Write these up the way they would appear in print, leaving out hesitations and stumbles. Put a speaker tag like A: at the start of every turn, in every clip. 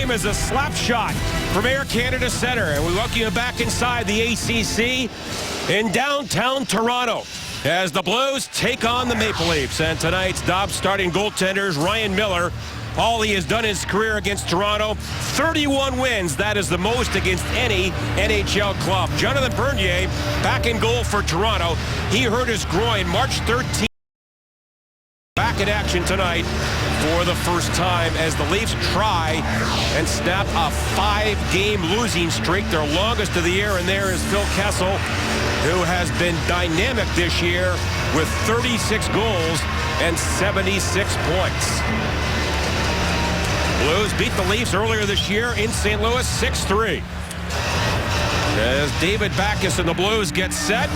A: game is a slap shot from Air Canada Centre. And we welcome you back inside the ACC in downtown Toronto as the Blues take on the Maple Leafs. And tonight's Dobbs starting goaltenders, Ryan Miller. All he has done in his career against Toronto, 31 wins. That is the most against any NHL club. Jonathan Bernier back in goal for Toronto. He hurt his groin March 13th. Back in action tonight for the first time as the Leafs try and snap a 5-game losing streak, their longest of the year. And there is Phil Kessel, who has been dynamic this year with 36 goals and 76 points. Blues beat the Leafs earlier this year in St. Louis 6-3. As David Backes and the Blues get set.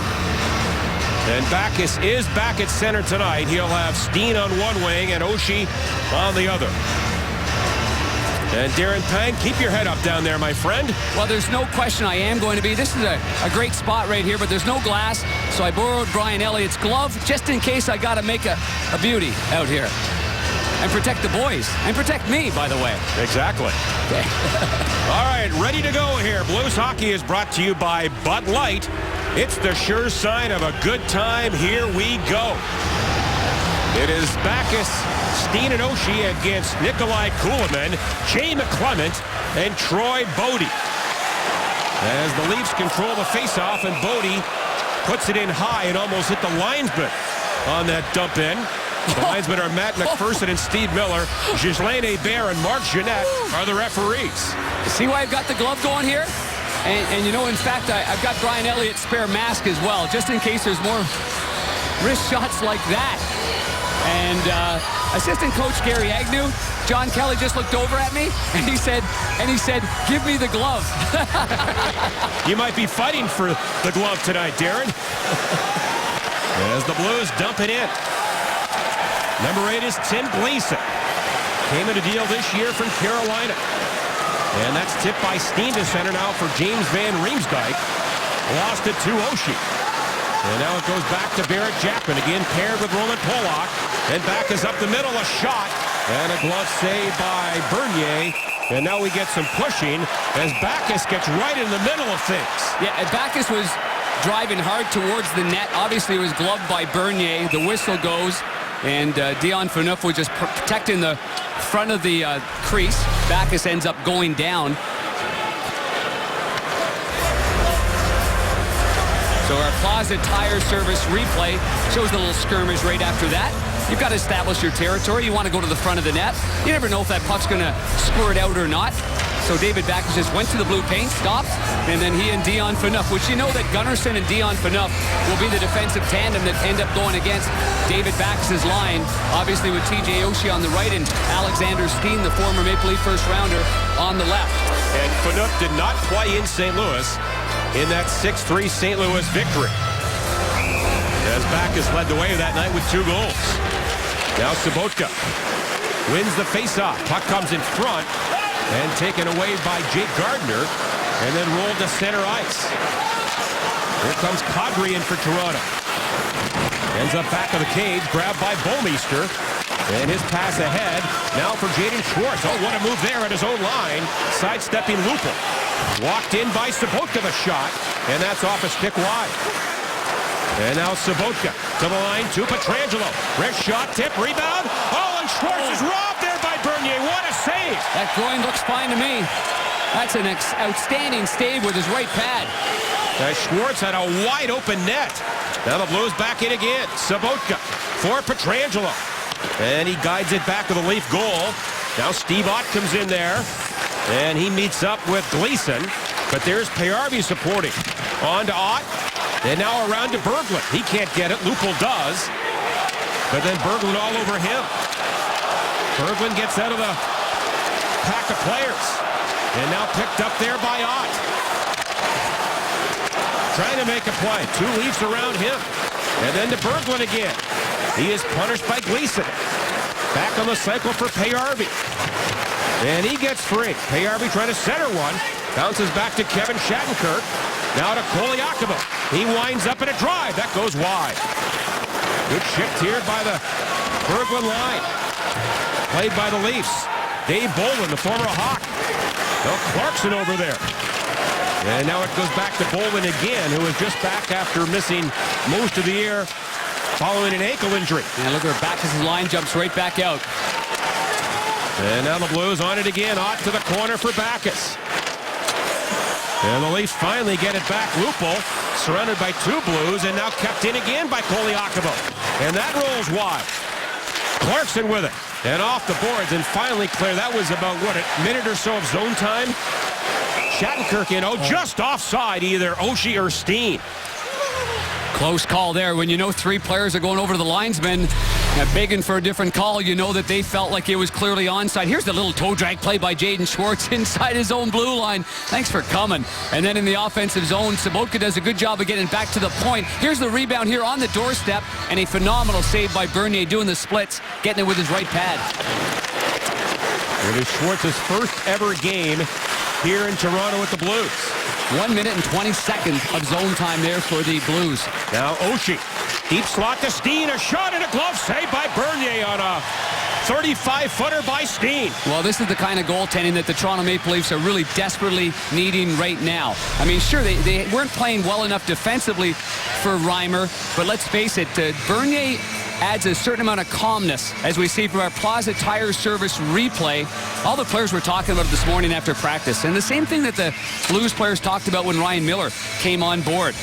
A: And Backes is back at center tonight. He'll have Steen on one wing and Oshie on the other. And Darren Pang, keep your head up down there, my friend.
B: Well, there's no question I am going to be. This is a great spot right here, but there's no glass. So I borrowed Brian Elliott's glove just in case I got to make a beauty out here. And protect the boys. And protect me, by the way.
A: Exactly.
B: Okay.
A: All right, ready to go here. Blues hockey is brought to you by Bud Light. It's the sure sign of a good time. Here we go. It is Backes, Steen and Oshie against Nikolai Kulemin, Jay McClement, and Troy Bodie. As the Leafs control the faceoff, and Bodie puts it in high and almost hit the linesman on that dump in. The linesmen are Matt McPherson and Steve Miller. Ghislaine Hebert and Mark Jeanette are the referees.
B: See why I've got the glove going here? And you know, in fact, I've got Brian Elliott's spare mask as well, just in case there's more wrist shots like that. And assistant coach Gary Agnew, John Kelly just looked over at me and he said, give me the glove.
A: You might be fighting for the glove tonight, Darren. As the Blues dump it in. Number 8 is Tim Gleason. Came in a deal this year from Carolina. And that's tipped by Steen to center now for James Van Riemsdyk. Lost it to Oshie. And now it goes back to Barrett Jackman, again paired with Roman Polak. And back is up the middle, a shot. And a glove save by Bernier. And now we get some pushing as Backes gets right in the middle of things.
B: Yeah, Backes was driving hard towards the net. Obviously, it was gloved by Bernier. The whistle goes. And Dion Phaneuf was just protecting the front of the crease. Backes ends up going down. So our Plaza Tire Service replay shows a little skirmish right after that. You've got to establish your territory. You want to go to the front of the net. You never know if that puck's going to squirt out or not. So David Backes just went to the blue paint, stopped, and then he and Dion Phaneuf, which you know that Gunnarsson and Dion Phaneuf will be the defensive tandem that end up going against David Backes' line. Obviously with TJ Oshie on the right and Alexander Steen, the former Maple Leaf first-rounder, on the left.
A: And Phaneuf did not play in St. Louis in that 6-3 St. Louis victory. As Backes led the way that night with 2 goals. Now Sobotka wins the faceoff. Puck comes in front. And taken away by Jake Gardiner, and then rolled to center ice. Here comes Kadri in for Toronto. Ends up back of the cage, grabbed by Bouwmeester. And his pass ahead, now for Jaden Schwartz. Oh, what a move there at his own line. Sidestepping Lupul. Walked in by Sobotka, the shot, and that's off a stick wide. And now Sobotka to the line to Pietrangelo. Wrist shot, tip, rebound. Oh, and Schwartz is robbed there by Bernier. What a save!
B: That groin looks fine to me. That's an outstanding save with his right pad.
A: Schwartz had a wide open net. Now the Blues back in again. Sobotka for Pietrangelo. And he guides it back to the Leaf goal. Now Steve Ott comes in there. And he meets up with Gleason. But there's Payarvi supporting. On to Ott. And now around to Berglund. He can't get it. Lupul does. But then Berglund all over him. Berglund gets out of the pack of players. And now picked up there by Ott. Trying to make a play. 2 Leafs around him. And then to Berglund again. He is punished by Gleason. Back on the cycle for Payarvi. And he gets free. Payarvi trying to center one. Bounces back to Kevin Shattenkirk. Now to Koliakova. He winds up in a drive. That goes wide. Good shift here by the Berglund line. Played by the Leafs. Dave Bolin, the former Hawk. No, Clarkson over there. And now it goes back to Bolin again, who is just back after missing most of the year following an ankle injury.
B: And look at Backus' line jumps right back out.
A: And now the Blues on it again, out to the corner for Backus. And the Leafs finally get it back. Lupul surrounded by two Blues and now kept in again by Koliakovo. And that rolls wide. Clarkson with it. And off the boards and finally clear. That was about, what, a minute or so of zone time? Shattenkirk in, just offside, either Oshie or Steen.
B: Close call there. When you know three players are going over to the linesman, begging for a different call, you know that they felt like it was clearly onside. Here's the little toe drag play by Jaden Schwartz inside his own blue line. Thanks for coming. And then in the offensive zone, Sobotka does a good job of getting back to the point. Here's the rebound here on the doorstep, and a phenomenal save by Bernier doing the splits, getting it with his right pad.
A: It is Schwartz's first ever game here in Toronto with the Blues.
B: 1 minute and 20 seconds of zone time there for the Blues.
A: Now Oshie, deep slot to Steen, a shot and a glove save by Bernier on a 35-footer by Steen.
B: Well, this is the kind of goaltending that the Toronto Maple Leafs are really desperately needing right now. I mean, sure, they weren't playing well enough defensively for Reimer, but let's face it, Bernier adds a certain amount of calmness, as we see from our Plaza Tire Service replay. All the players were talking about this morning after practice, and the same thing that the Blues players talked about when Ryan Miller came on board.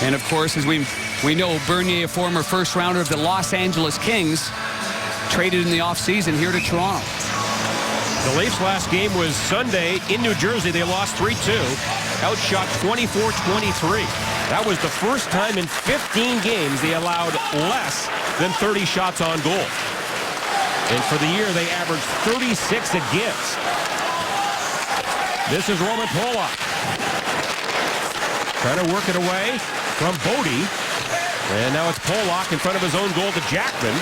B: And of course, as we know, Bernier, a former first rounder of the Los Angeles Kings, traded in the offseason here to Toronto.
A: The Leafs' last game was Sunday in New Jersey. They lost 3-2, outshot 24-23. That was the first time in 15 games they allowed less than 30 shots on goal. And for the year, they averaged 36 against. This is Roman Polak. Trying to work it away from Bodie. And now it's Polak in front of his own goal to Jackman.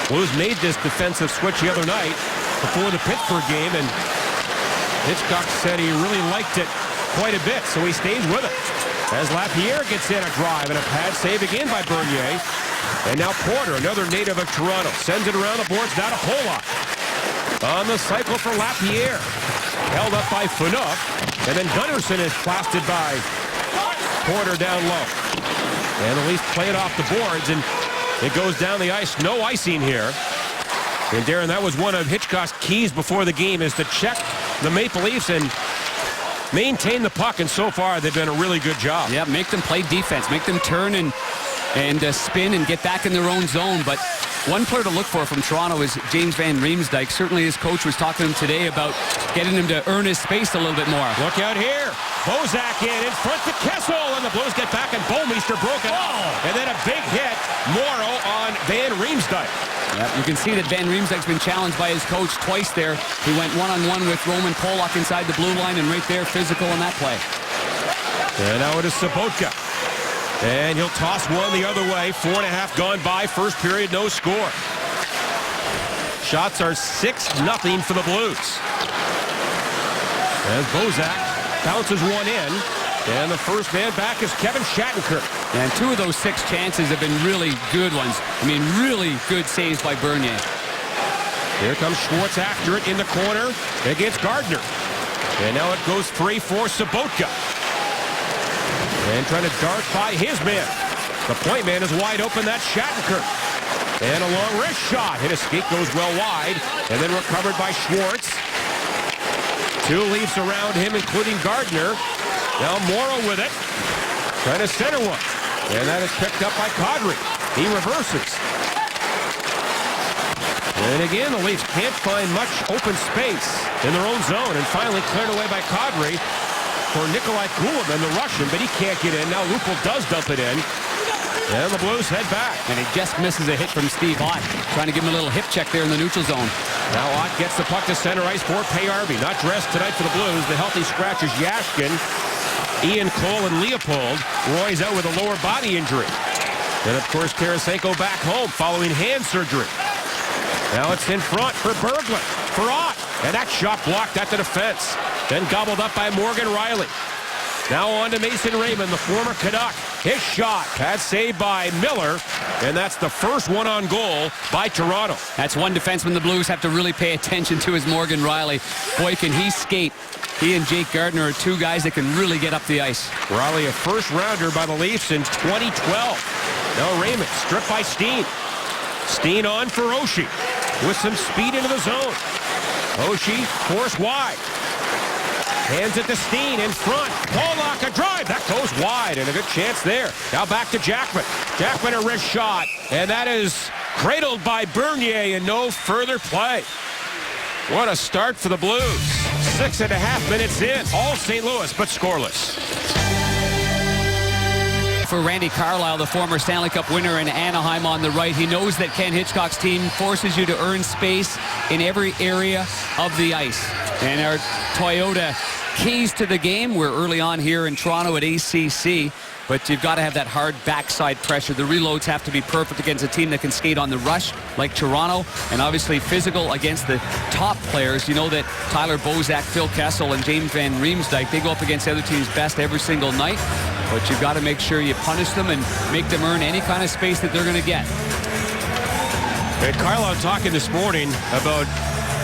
A: Blues made this defensive switch the other night before the Pittsburgh game, and Hitchcock said he really liked it quite a bit, so he stays with it. As Lapierre gets in a drive and a pad save again by Bernier. And now Porter, another native of Toronto, sends it around the boards now to Polak. On the cycle for Lapierre. Held up by Phaneuf. And then Gunnarsson is blasted by Porter down low. And the Leafs play it off the boards, and it goes down the ice. No icing here. And Darren, that was one of Hitchcock's keys before the game, is to check the Maple Leafs and maintain the puck, and so far they've done a really good job.
B: Yeah, make them play defense, make them turn and spin and get back in their own zone. But one player to look for from Toronto is James Van Riemsdyk. Certainly his coach was talking to him today about getting him to earn his space a little bit more.
A: Look out here. Bozak in front to Kessel, and the Blues get back, and Bouwmeester broken up. And then a big hit, Morrow on Van Riemsdyk.
B: Yep, you can see that Van Riemsdyk's been challenged by his coach twice there. He went one-on-one with Roman Polak inside the blue line, and right there, physical in that play.
A: And now it is Sobotka. And he'll toss one the other way. 4.5 gone by. First period, no score. Shots are 6-0 for the Blues. As Bozak bounces one in. And the first man back is Kevin Shattenkirk.
B: And two of those 6 chances have been really good ones. I mean, really good saves by Bernier.
A: Here comes Schwartz after it in the corner against Gardner. And now it goes free for Sobotka. And trying to dart by his man. The point man is wide open. That's Shattenkirk. And a long wrist shot. Hit escape, goes well wide. And then recovered by Schwartz. 2 Leafs around him, including Gardner. Now Morrow with it. Trying to center one. And that is picked up by Kadri. He reverses. And again, the Leafs can't find much open space in their own zone. And finally cleared away by Kadri for Nikolai Kulemin, the Russian, but he can't get in. Now Lupul does dump it in. And the Blues head back.
B: And he just misses a hit from Steve Ott, trying to give him a little hip check there in the neutral zone.
A: Now Ott gets the puck to center ice for Payarby. Not dressed tonight for the Blues. The healthy scratchers Yashkin, Ian Cole, and Leopold. Roy's out with a lower body injury. And of course, Tarasenko back home following hand surgery. Now it's in front for Berglund, for Ott. And that shot blocked at the defense. Then gobbled up by Morgan Riley. Now on to Mason Raymond, the former Canuck. His shot, pad saved by Miller, and that's the first one on goal by Toronto.
B: That's one defenseman the Blues have to really pay attention to, is Morgan Riley. Boy, can he skate. He and Jake Gardiner are two guys that can really get up the ice.
A: Raleigh, a first-rounder by the Leafs in 2012. Now Raymond, stripped by Steen. Steen on for Oshie with some speed into the zone. Oshie forced wide. Hands it to Steen in front. Pollock, a drive. That goes wide, and a good chance there. Now back to Jackman. Jackman, a wrist shot, and that is cradled by Bernier, and no further play. What a start for the Blues. 6.5 minutes in. All St. Louis, but scoreless.
B: For Randy Carlyle, the former Stanley Cup winner in Anaheim on the right, he knows that Ken Hitchcock's team forces you to earn space in every area of the ice. And our Toyota keys to the game, we're early on here in Toronto at ACC, but you've got to have that hard backside pressure. The reloads have to be perfect against a team that can skate on the rush like Toronto, and obviously physical against the top players. You know that Tyler Bozak, Phil Kessel, and James Van Riemsdyk, they go up against the other team's best every single night, but you've got to make sure you punish them and make them earn any kind of space that they're going to get.
A: And Carlisle talking this morning about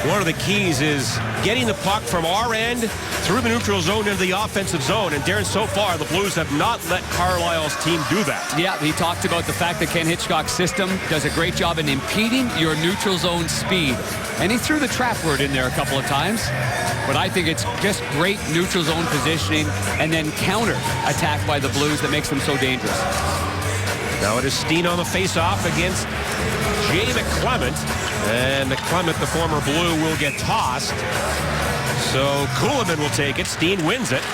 A: one of the keys is getting the puck from our end through the neutral zone into the offensive zone. And Darren, so far, the Blues have not let Carlisle's team do that.
B: Yeah, he talked about the fact that Ken Hitchcock's system does a great job in impeding your neutral zone speed. And he threw the trap word in there a couple of times. But I think it's just great neutral zone positioning and then counter attack by the Blues that makes them so dangerous.
A: Now it is Steen on the face-off against Jay McClement. And McClement, the former Blue, will get tossed. So Kuhlman will take it. Steen wins it.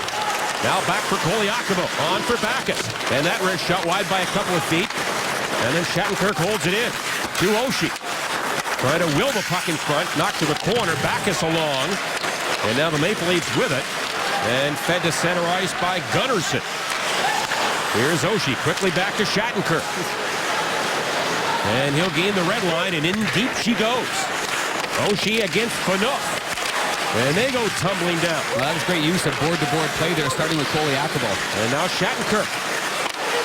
A: Now back for Koliakovo. On for Backus. And that wrist shot wide by a couple of feet. And then Shattenkirk holds it in to Oshie. Trying to will the puck in front. Knocked to the corner. Backus along. And now the Maple Leafs with it. And fed to center ice by Gunnarsson. Here's Oshie. Quickly back to Shattenkirk. And he'll gain the red line, and in deep she goes. Oshie against Phaneuf. And they go tumbling down.
B: Well, that was great use of board-to-board play there, starting with Koliakovo.
A: And now Shattenkirk.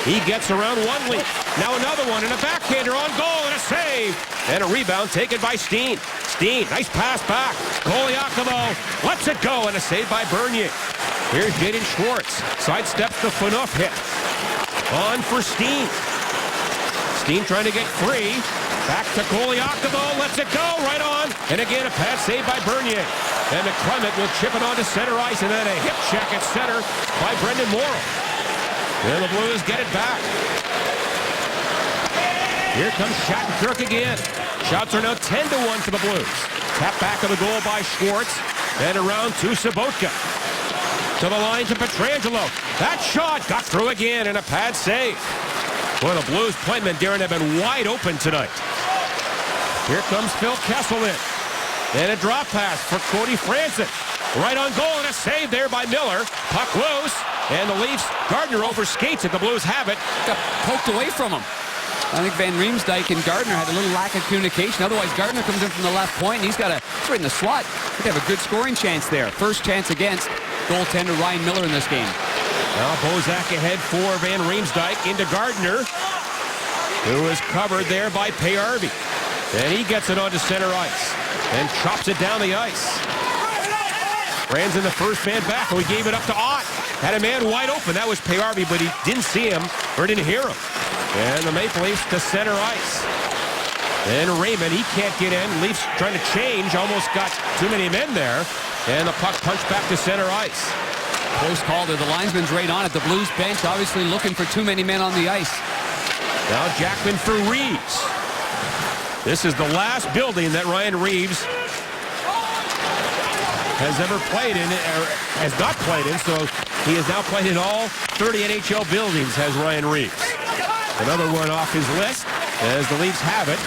A: He gets around one lead. Now another one, and a backhander on goal, and a save. And a rebound taken by Steen. Steen, nice pass back. Koliakovo lets it go, and a save by Bernier. Here's Jaden Schwartz. Sidesteps the Phaneuf hit. On for Steen. Steen trying to get free. Back to Koliakovo. Lets it go. Right on. And again, a pass saved by Bernier. And McClement will chip it onto center ice. And then a hip check at center by Brendan Morrow. And the Blues get it back. Here comes Shattenkirk again. Shots are now 10-1 for the Blues. Tap back of the goal by Schwartz. And around to Sobotka. To the line to Pietrangelo. That shot got through again. And a pad save. Well, the Blues playmen, Darren, have been wide open tonight. Here comes Phil Kessel in. And a drop pass for Cody Franson. Right on goal, and a save there by Miller. Puck loose, and the Leafs, Gardiner overskates it. The Blues have it.
B: Got poked away from him. I think Van Riemsdyk and Gardiner had a little lack of communication. Otherwise, Gardiner comes in from the left point, and he's got it's right in the slot. They have a good scoring chance there. First chance against goaltender Ryan Miller in this game.
A: Now Bozak ahead for Van Riemsdyk into Gardiner, who is covered there by Payarvi. And he gets it onto center ice and chops it down the ice. Franz in the first man back, and we gave it up to Ott. Had a man wide open. That was Payarvi, but he didn't see him or didn't hear him. And the Maple Leafs to center ice. And Raymond, he can't get in. Leafs trying to change, almost got too many men there. And the puck punched back to center ice.
B: Close call there. The linesman's right on it. The Blues bench obviously looking for too many men on the ice.
A: Now Jackman for Reeves. This is the last building that Ryan Reeves has ever played in, or has not played in, so he has now played in all 30 NHL buildings, has Ryan Reeves. Another one off his list, as the Leafs have it.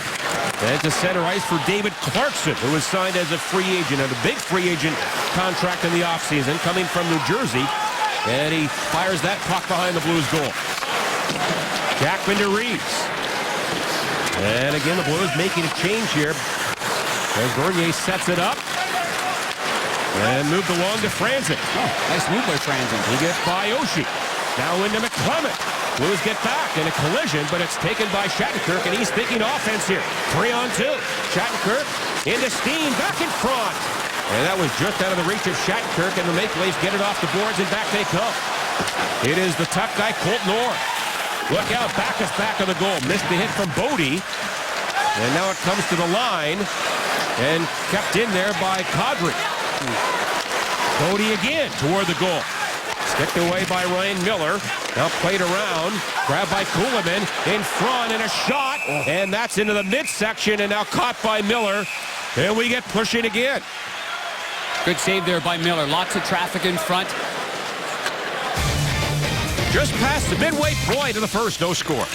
A: And to center ice for David Clarkson, who was signed as a free agent, and a big free agent contract in the offseason, coming from New Jersey. And he fires that puck behind the Blues goal. Jackman to Reeves. And again, the Blues making a change here as Bernier sets it up. And moved along to Franzen.
B: Oh, nice move by Franzen.
A: He gets by Oshie. Now into McClement. Blues get back in a collision, but it's taken by Shattenkirk, and he's thinking offense here. 3-on-2. Shattenkirk into Steen, back in front. And that was just out of the reach of Shattenkirk, and the Maple Leafs get it off the boards, and back they come. It is the tough guy, Colton Orr. Look out, Backes back on the goal. Missed the hit from Bodie. And now it comes to the line, and kept in there by Kadri. Bodie again toward the goal. Sticked away by Ryan Miller. Now played around. Grabbed by Kuhlman. In front and a shot. And that's into the midsection and now caught by Miller. And we get pushing again.
B: Good save there by Miller. Lots of traffic in front.
A: Just past the midway point of the first, no score.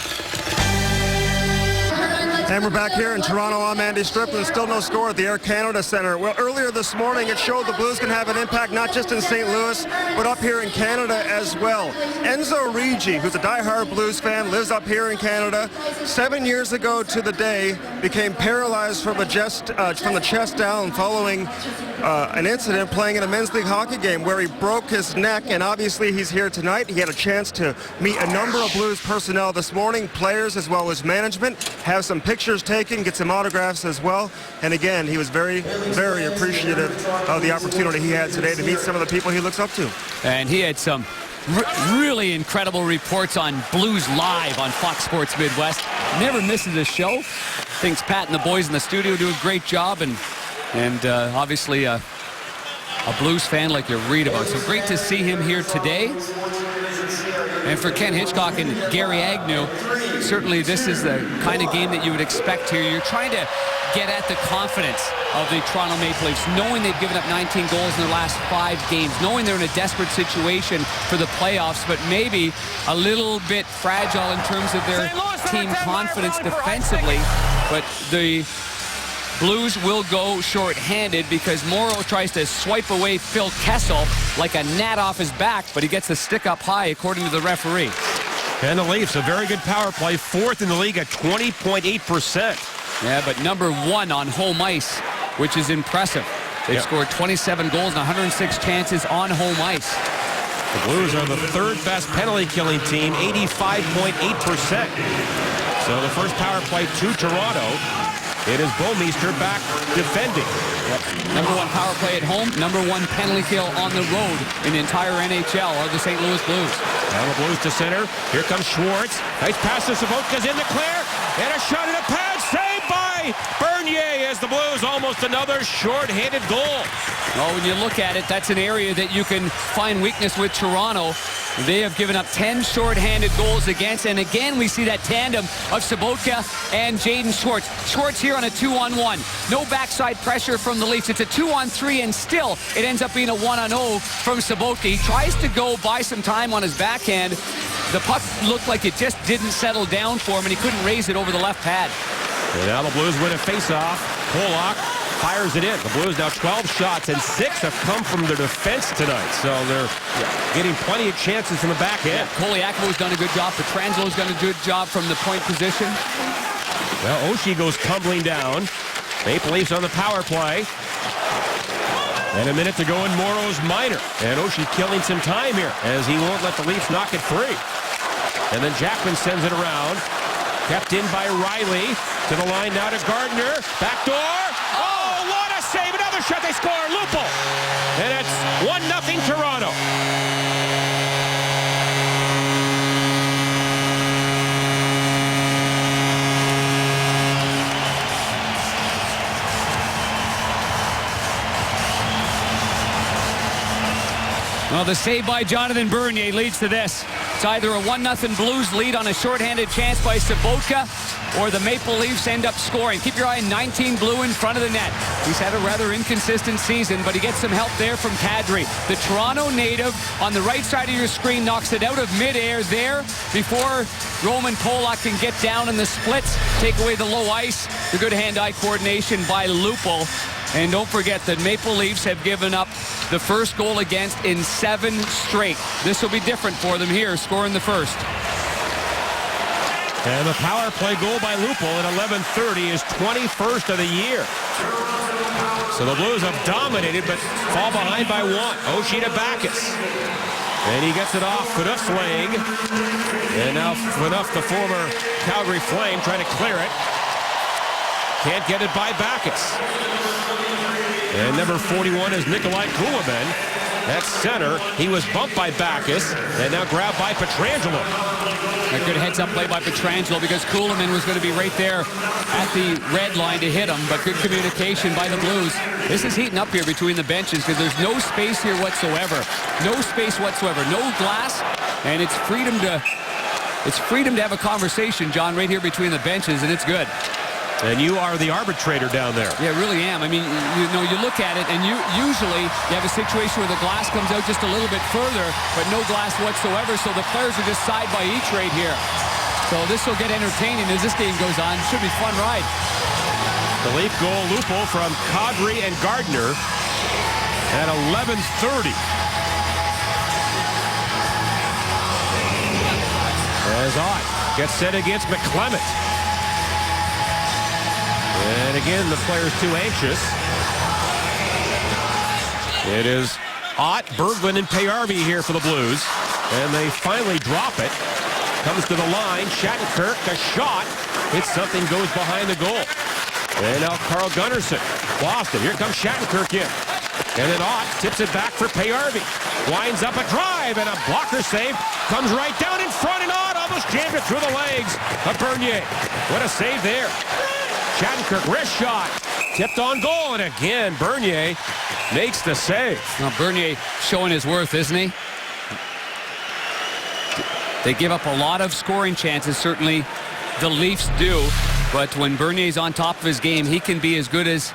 C: And we're back here in Toronto. I'm Andy Strickland. Still no score at the Air Canada Centre. Well, earlier this morning, it showed the Blues can have an impact not just in St. Louis, but up here in Canada as well. Enzo Rigi, who's a diehard Blues fan, lives up here in Canada. 7 years ago to the day, became paralyzed from the chest down following an incident playing in a men's league hockey game where he broke his neck, and obviously he's here tonight. He had a chance to meet a number of Blues personnel this morning, players as well as management, have some pictures taken, get some autographs as well. And again, he was very, very appreciative of the opportunity he had today to meet some of the people he looks up to.
B: And he had some really incredible reports on Blues Live on Fox Sports Midwest. Never misses a show. Thinks Pat and the boys in the studio do a great job, and obviously a Blues fan like you read about. So great to see him here today. And for Ken Hitchcock and Gary Agnew, certainly this is the kind of game that you would expect here. You're trying to get at the confidence of the Toronto Maple Leafs, knowing they've given up 19 goals in their last 5 games, knowing they're in a desperate situation for the playoffs, but maybe a little bit fragile in terms of their team confidence defensively. But the Blues will go short-handed because Morrow tries to swipe away Phil Kessel like a gnat off his back, but he gets the stick up high, according to the referee.
A: And the Leafs, a very good power play, 4th in the league at 20.8%.
B: Yeah, but number 1 on home ice, which is impressive. They've scored 27 goals and 106 chances on home ice.
A: The Blues are the 3rd best penalty-killing team, 85.8%. So the first power play to Toronto. It is Bouwmeester back defending.
B: Number 1 power play at home, number 1 penalty kill on the road in the entire NHL are the St. Louis Blues.
A: Now the Blues to center. Here comes Schwartz. Nice pass to Sobotka's in the clear. And a shot in a pad. Saved by Bernier as the Blues almost another short-handed goal.
B: Well, when you look at it, that's an area that you can find weakness with Toronto. They have given up 10 short-handed goals against, and again we see that tandem of Sobotka and Jaden Schwartz. Schwartz here on a 2-on-1. No backside pressure from the Leafs. It's a 2-on-3, and still it ends up being a 1-on-0 from Sobotka. He tries to go buy some time on his backhand. The puck looked like it just didn't settle down for him, and he couldn't raise it over the left pad.
A: And now the Blues win a face-off. Pollock fires it in. The Blues now 12 shots, and 6 have come from their defense tonight. So they're getting plenty of chances from the back end.
B: Koliakovo's done a good job. Petrangelo done a good job from the point position.
A: Well, Oshie goes tumbling down. Maple Leafs on the power play. And a minute to go in Morrow's minor. And Oshie killing some time here as he won't let the Leafs knock it free. And then Jackman sends it around. Kept in by Riley. To the line now to Gardner. Back door. Oh, what a save. Another shot. They score. Lupo. And it's 1-0 Toronto.
B: Well, the save by Jonathan Bernier leads to this. It's either a 1-0 Blues lead on a shorthanded chance by Sobotka, or the Maple Leafs end up scoring. Keep your eye on 19 Blue in front of the net. He's had a rather inconsistent season, but he gets some help there from Kadri. The Toronto native on the right side of your screen knocks it out of midair there before Roman Polak can get down in the splits, take away the low ice. The good hand-eye coordination by Lupo. And don't forget that Maple Leafs have given up the first goal against in 7 straight. This will be different for them here, scoring the first.
A: And the power play goal by Lupo at 11:30 is 21st of the year. So the Blues have dominated, but fall behind by 1. Oshie to Backes. And he gets it off Phaneuf's leg. And now Phaneuf, the former Calgary Flame, trying to clear it. Can't get it by Backus. And number 41 is Nikolai Kulemin. At center, he was bumped by Backus, and now grabbed by Pietrangelo.
B: A good heads-up play by Pietrangelo because Kulemin was going to be right there at the red line to hit him, but good communication by the Blues. This is heating up here between the benches because there's no space here whatsoever. No space whatsoever. No glass, and it's freedom to have a conversation, John, right here between the benches, and it's good.
A: And you are the arbitrator down there.
B: Yeah, I really am. I mean, you look at it, and usually you have a situation where the glass comes out just a little bit further, but no glass whatsoever, so the players are just side by each right here. So this will get entertaining as this game goes on. Should be a fun ride.
A: The Leaf goal loophole from Kadri and Gardner at 11:30. As Ott gets set against McClement. And again, the player's too anxious. It is Ott, Berglund, and Payarvi here for the Blues. And they finally drop it. Comes to the line. Shattenkirk, a shot. Hits something, goes behind the goal. And now Carl Gunnarsson. Boston. Here comes Shattenkirk in. And then Ott tips it back for Payarvi. Winds up a drive and a blocker save. Comes right down in front, and Ott almost jammed it through the legs of Bernier. What a save there. Shattenkirk, wrist shot, tipped on goal, and again, Bernier makes the save.
B: Well, Bernier showing his worth, isn't he? They give up a lot of scoring chances, certainly the Leafs do, but when Bernier's on top of his game, he can be as good as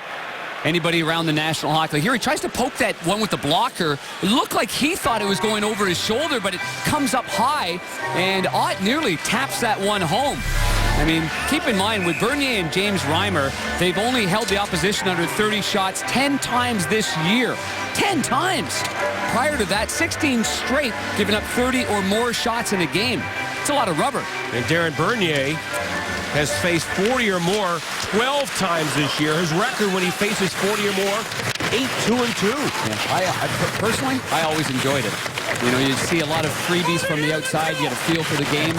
B: anybody around the National Hockey League. Here he tries to poke that one with the blocker. It looked like he thought it was going over his shoulder, but it comes up high, and Ott nearly taps that one home. I mean, keep in mind, with Bernier and James Reimer, they've only held the opposition under 30 shots 10 times this year. 10 times! Prior to that, 16 straight, giving up 30 or more shots in a game. It's a lot of rubber.
A: And Darren Bernier has faced 40 or more 12 times this year. His record when he faces 40 or more, 8-2-2.
B: Yeah, personally, I always enjoyed it. You know, you see a lot of freebies from the outside. You get a feel for the game.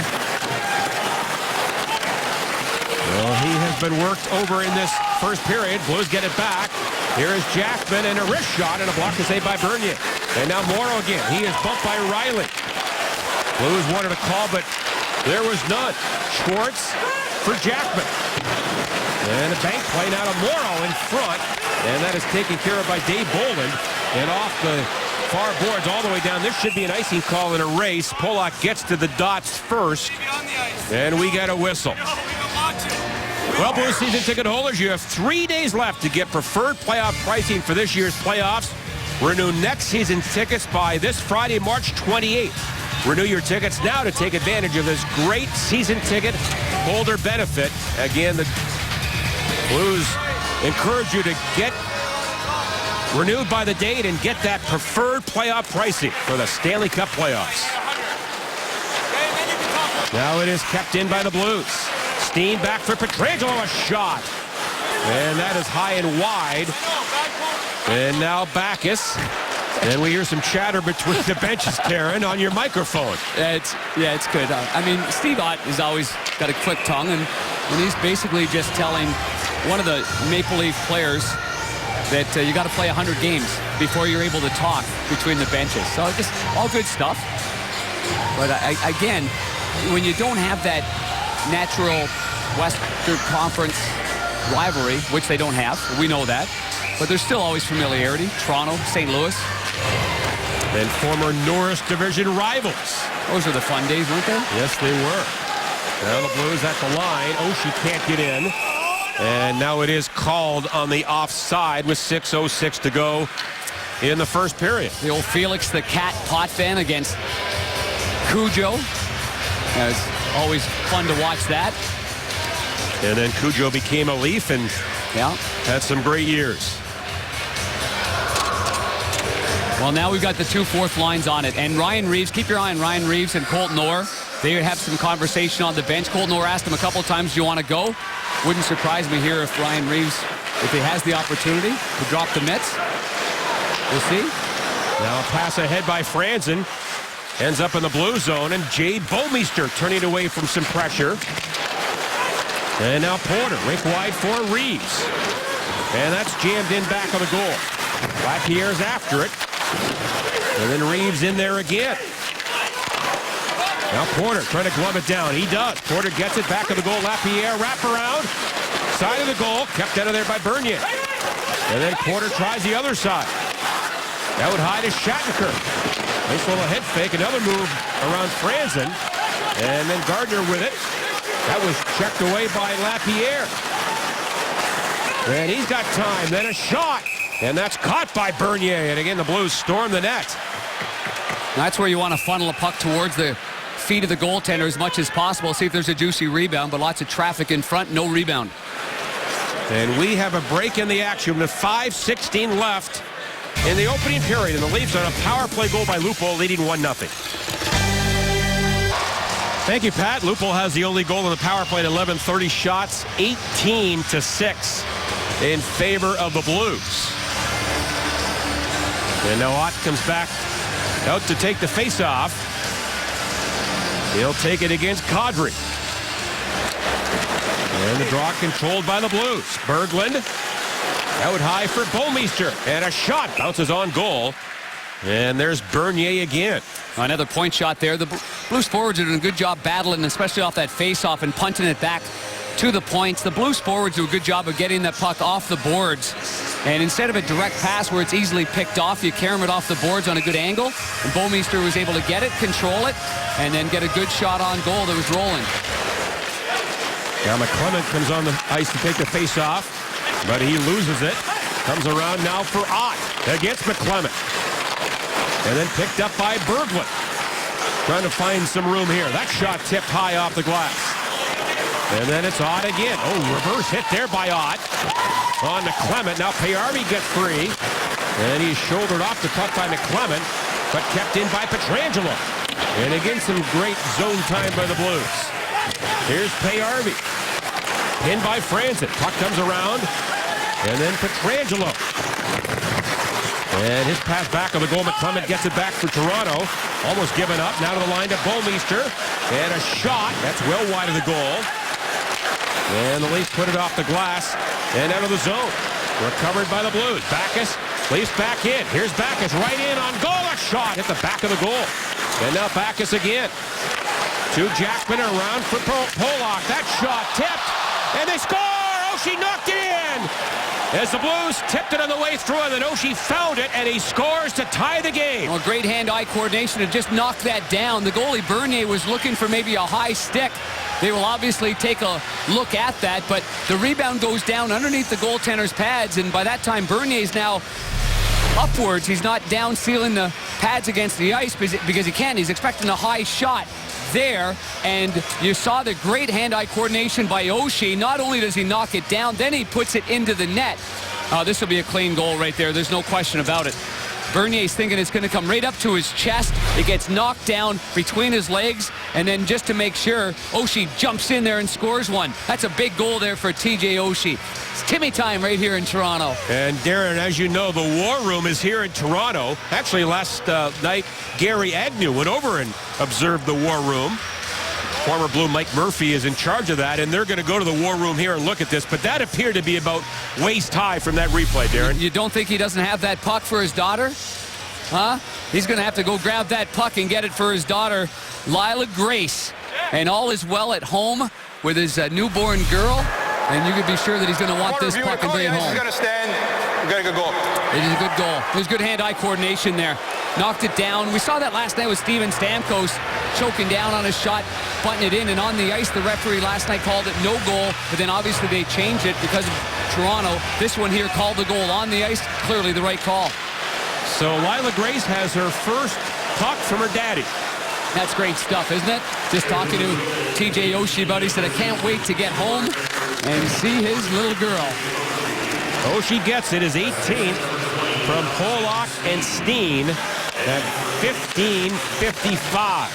A: Well, he has been worked over in this first period. Blues get it back. Here is Jackman and a wrist shot and a block to save by Bernier. And now Morrow again. He is bumped by Riley. Blues wanted a call, but there was none. Schwartz for Jackman. And a bank play now to Morrow in front. And that is taken care of by Dave Bolden. And off the far boards all the way down. This should be an icing call in a race. Pollock gets to the dots first. And we get a whistle. Well, Blues season ticket holders, you have 3 days left to get preferred playoff pricing for this year's playoffs. Renew next season's tickets by this Friday, March 28th. Renew your tickets now to take advantage of this great season ticket holder benefit. Again, the Blues encourage you to get renewed by the date and get that preferred playoff pricing for the Stanley Cup playoffs. Now it is kept in by the Blues. Steen back for Pietrangelo, a shot. And that is high and wide. And now Backus. And we hear some chatter between the benches, Karen, on your microphone.
B: It's good. I mean, Steve Ott has always got a quick tongue, and he's basically just telling one of the Maple Leaf players that you got to play 100 games before you're able to talk between the benches. So just all good stuff. But again, when you don't have that natural Western Conference rivalry, which they don't have, we know that, but there's still always familiarity. Toronto, St. Louis.
A: And former Norris Division rivals.
B: Those are the fun days, weren't they?
A: Yes, they were. Now the Blues at the line. Oshie can't get in. And now it is called on the offside with 6:06 to go in the first period.
B: The old Felix the Cat Potvin against Cujo. It's always fun to watch that.
A: And then Cujo became a Leaf and had some great years.
B: Well, now we've got the two fourth lines on it. And Ryan Reeves, keep your eye on Ryan Reeves and Colton Orr. They have some conversation on the bench. Colton Orr asked him a couple of times, do you want to go? Wouldn't surprise me here if Ryan Reeves, if he has the opportunity to drop the mitts. We'll see.
A: Now a pass ahead by Franzen. Ends up in the blue zone, and Jade Bomeister turning away from some pressure. And now Porter, rink wide for Reeves. And that's jammed in back of the goal. Lapierre's after it. And then Reeves in there again. Now Porter trying to glove it down. He does. Porter gets it back of the goal. Lapierre wrap around. Side of the goal. Kept out of there by Bernier. And then Porter tries the other side. Out high to Shattenkirk. Nice little head fake. Another move around Franzen. And then Gardner with it. That was checked away by Lapierre. And he's got time. Then a shot. And that's caught by Bernier. And again, the Blues storm the net.
B: That's where you want to funnel a puck towards the feet of the goaltender as much as possible. See if there's a juicy rebound, but lots of traffic in front. No rebound.
A: And we have a break in the action with 5:16 left in the opening period. And the Leafs on a power play goal by Lupo, leading 1-0. Thank you, Pat. Lupo has the only goal in the power play at 11:30 shots, 18-6 in favor of the Blues. And now Ott comes back out to take the face-off. He'll take it against Kadri. And the draw controlled by the Blues. Berglund out high for Bouwmeester. And a shot bounces on goal. And there's Bernier again.
B: Another point shot there. The Blues forwards are doing a good job battling, especially off that face-off and punting it back to the points. The Blues forwards do a good job of getting that puck off the boards. And instead of a direct pass where it's easily picked off, you carry it off the boards on a good angle. And Bouwmeester was able to get it, control it, and then get a good shot on goal that was rolling.
A: Now McClement comes on the ice to take the face-off, but he loses it. Comes around now for Ott against McClement. And then picked up by Berglund. Trying to find some room here. That shot tipped high off the glass. And then it's Ott again. Oh, reverse hit there by Ott. On McClement. Now Payarvi gets free. And he's shouldered off the puck by McClement, but kept in by Pietrangelo. And again, some great zone time by the Blues. Here's Payarvi. Pinned by Franzen. Puck comes around. And then Pietrangelo. And his pass back of the goal. McClement gets it back for Toronto. Almost given up. Now to the line to Bouwmeester. And a shot. That's well wide of the goal. And the Leafs put it off the glass and out of the zone. Recovered by the Blues. Backes. Leafs back in. Here's Backes right in on goal. A shot hit the back of the goal. And now Backes again. To Jackman around for Pollock. That shot tipped. And they score! Oshie knocked it in! As the Blues tipped it on the way through, and then Oshie found it, and he scores to tie the game.
B: Well, great hand-eye coordination to just knock that down. The goalie, Bernier, was looking for maybe a high stick. They will obviously take a look at that, but the rebound goes down underneath the goaltender's pads, and by that time, Bernier's now upwards. He's not down sealing the pads against the ice because he can. He's expecting a high shot there, and you saw the great hand-eye coordination by Oshie. Not only does he knock it down, then he puts it into the net. This will be a clean goal right there. There's no question about it. Bernier's thinking it's going to come right up to his chest. It gets knocked down between his legs, and then just to make sure, Oshie jumps in there and scores one. That's a big goal there for TJ Oshie. It's Timmy time right here in Toronto.
A: And Darren, as you know, the War Room is here in Toronto. Actually, last night, Gary Agnew went over and observed the War Room. Former Blue Mike Murphy is in charge of that, and they're going to go to the War Room here and look at this. But that appeared to be about waist high from that replay, Darren.
B: You don't think he doesn't have that puck for his daughter? Huh? He's going to have to go grab that puck and get it for his daughter, Lila Grace. And all is well at home with his newborn girl. And you can be sure that he's going to want this puck and bring it home.
D: He's going to stand. We've got a good goal.
B: It is a good goal. There's good hand-eye coordination there. Knocked it down. We saw that last night with Steven Stamkos choking down on his shot, butting it in, and on the ice the referee last night called it no goal, but then obviously they changed it because of Toronto. This one here called the goal on the ice. Clearly the right call.
A: So Lila Grace has her first puck from her daddy.
B: That's great stuff, isn't it? Just talking to TJ Oshie about it. He said, I can't wait to get home and see his little girl.
A: Oshie gets it, his 18th from Pollock and Steen at 15:55.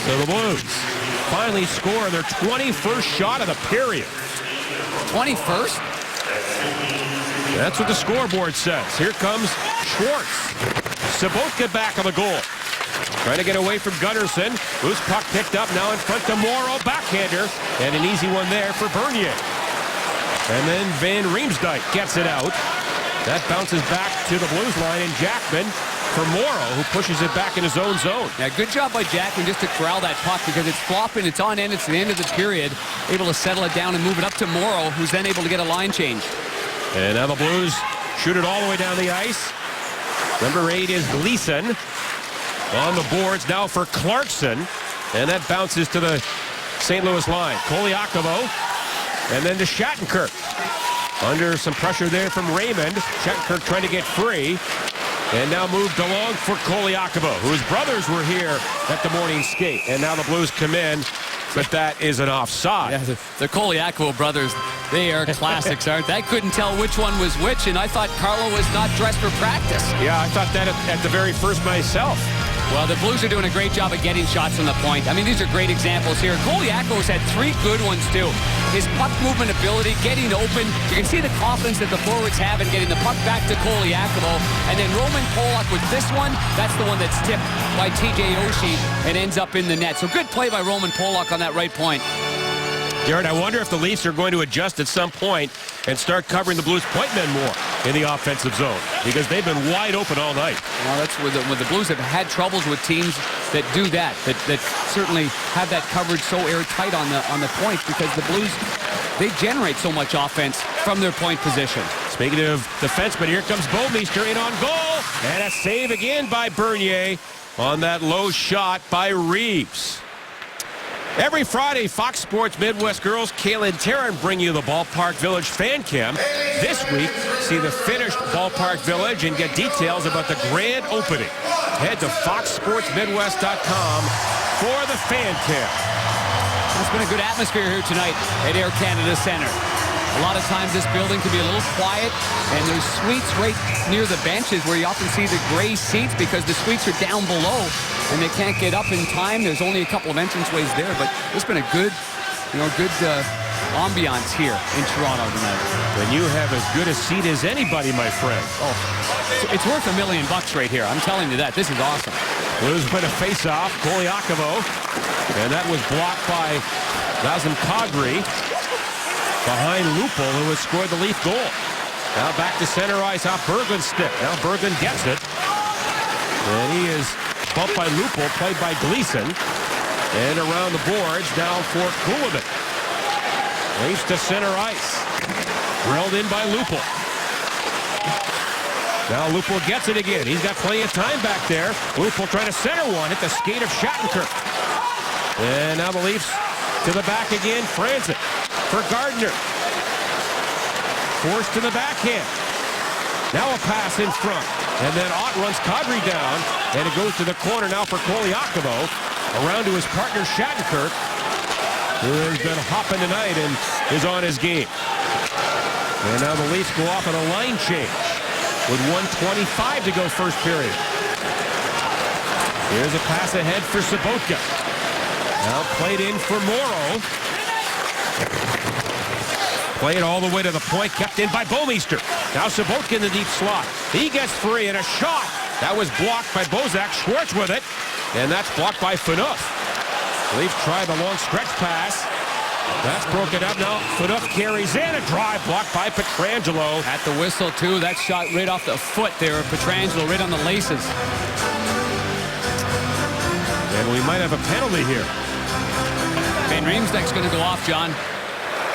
A: So the Blues finally score their 21st shot of the period.
B: 21st?
A: That's what the scoreboard says. Here comes Schwartz. Sabotka back on the goal. Trying to get away from Gunnarsson. Loose puck picked up now in front to Morrow. Backhander. And an easy one there for Bernier. And then Van Riemsdyk gets it out. That bounces back to the Blues line, and Jackman for Morrow, who pushes it back in his own zone.
B: Yeah, good job by Jackman just to corral that puck because it's flopping, it's on end, it's the end of the period. Able to settle it down and move it up to Morrow, who's then able to get a line change.
A: And now the Blues shoot it all the way down the ice. Number 8 is Gleason. On the boards now for Clarkson. And that bounces to the St. Louis line. Koliakovo. And then to Shattenkirk. Under some pressure there from Raymond. Shattenkirk trying to get free. And now moved along for Koliakovo, whose brothers were here at the morning skate. And now the Blues come in, but that is an offside.
B: Yeah, the Koliakovo brothers, they are classics, aren't they? I couldn't tell which one was which, and I thought Carlo was not dressed for practice.
A: Yeah, I thought that at the very first myself.
B: Well, the Blues are doing a great job of getting shots from the point. I mean, these are great examples here. Koliakovo's had 3 good ones, too. His puck movement ability, getting open. You can see the confidence that the forwards have in getting the puck back to Koliakovo. And then Roman Polak with this one, that's the one that's tipped by TJ Oshie and ends up in the net. So good play by Roman Polak on that right point.
A: Jared, I wonder if the Leafs are going to adjust at some point and start covering the Blues point men more in the offensive zone, because they've been wide open all night.
B: Well, that's where the Blues have had troubles with teams that do that certainly have that coverage so airtight on the point, because the Blues, they generate so much offense from their point position.
A: Speaking of defensemen, here comes Bouwmeester in on goal, and a save again by Bernier on that low shot by Reeves. Every Friday, Fox Sports Midwest Girls, Kaylin Taryn bring you the Ballpark Village Fan Cam. This week, see the finished Ballpark Village and get details about the grand opening. Head to foxsportsmidwest.com for the Fan Cam.
B: It's been a good atmosphere here tonight at Air Canada Centre. A lot of times this building can be a little quiet, and there's suites right near the benches where you often see the gray seats because the suites are down below and they can't get up in time. There's only a couple of entranceways there, but it's been a good ambiance here in Toronto tonight.
A: When you have as good a seat as anybody, my friend.
B: Oh, it's worth $1 million right here. I'm telling you that. This is awesome.
A: Blues win a face-off. Koliakovo, and that was blocked by Lazem Kadri. Behind Lupul, who has scored the Leaf goal. Now back to center ice off Berglund's stick. Now Berglund gets it. And he is bumped by Lupul, played by Gleason. And around the boards, now for Kuhlman. Leafs to center ice. Drilled in by Lupul. Now Lupul gets it again. He's got plenty of time back there. Lupul trying to center one at the skate of Shattenkirk. And now the Leafs to the back again. Franzen for Gardner. Forced to the backhand. Now a pass in front. And then Ott runs Kadri down. And it goes to the corner now for Koliakovo. Around to his partner Shattenkirk, who has been hopping tonight and is on his game. And now the Leafs go off on a line change with 1:25 to go first period. Here's a pass ahead for Sobotka. Now played in for Morrow. Played all the way to the point, kept in by Bouwmeester. Now Sobotka in the deep slot. He gets free, and a shot. That was blocked by Bozak. Schwartz with it, and that's blocked by Phaneuf. Leafs try the long stretch pass. That's broken up now. Phaneuf carries in, a drive blocked by Pietrangelo.
B: At the whistle, too. That shot right off the foot there of Pietrangelo, right on the laces.
A: And we might have a penalty here.
B: Van Riemsdyk's going to go off, John.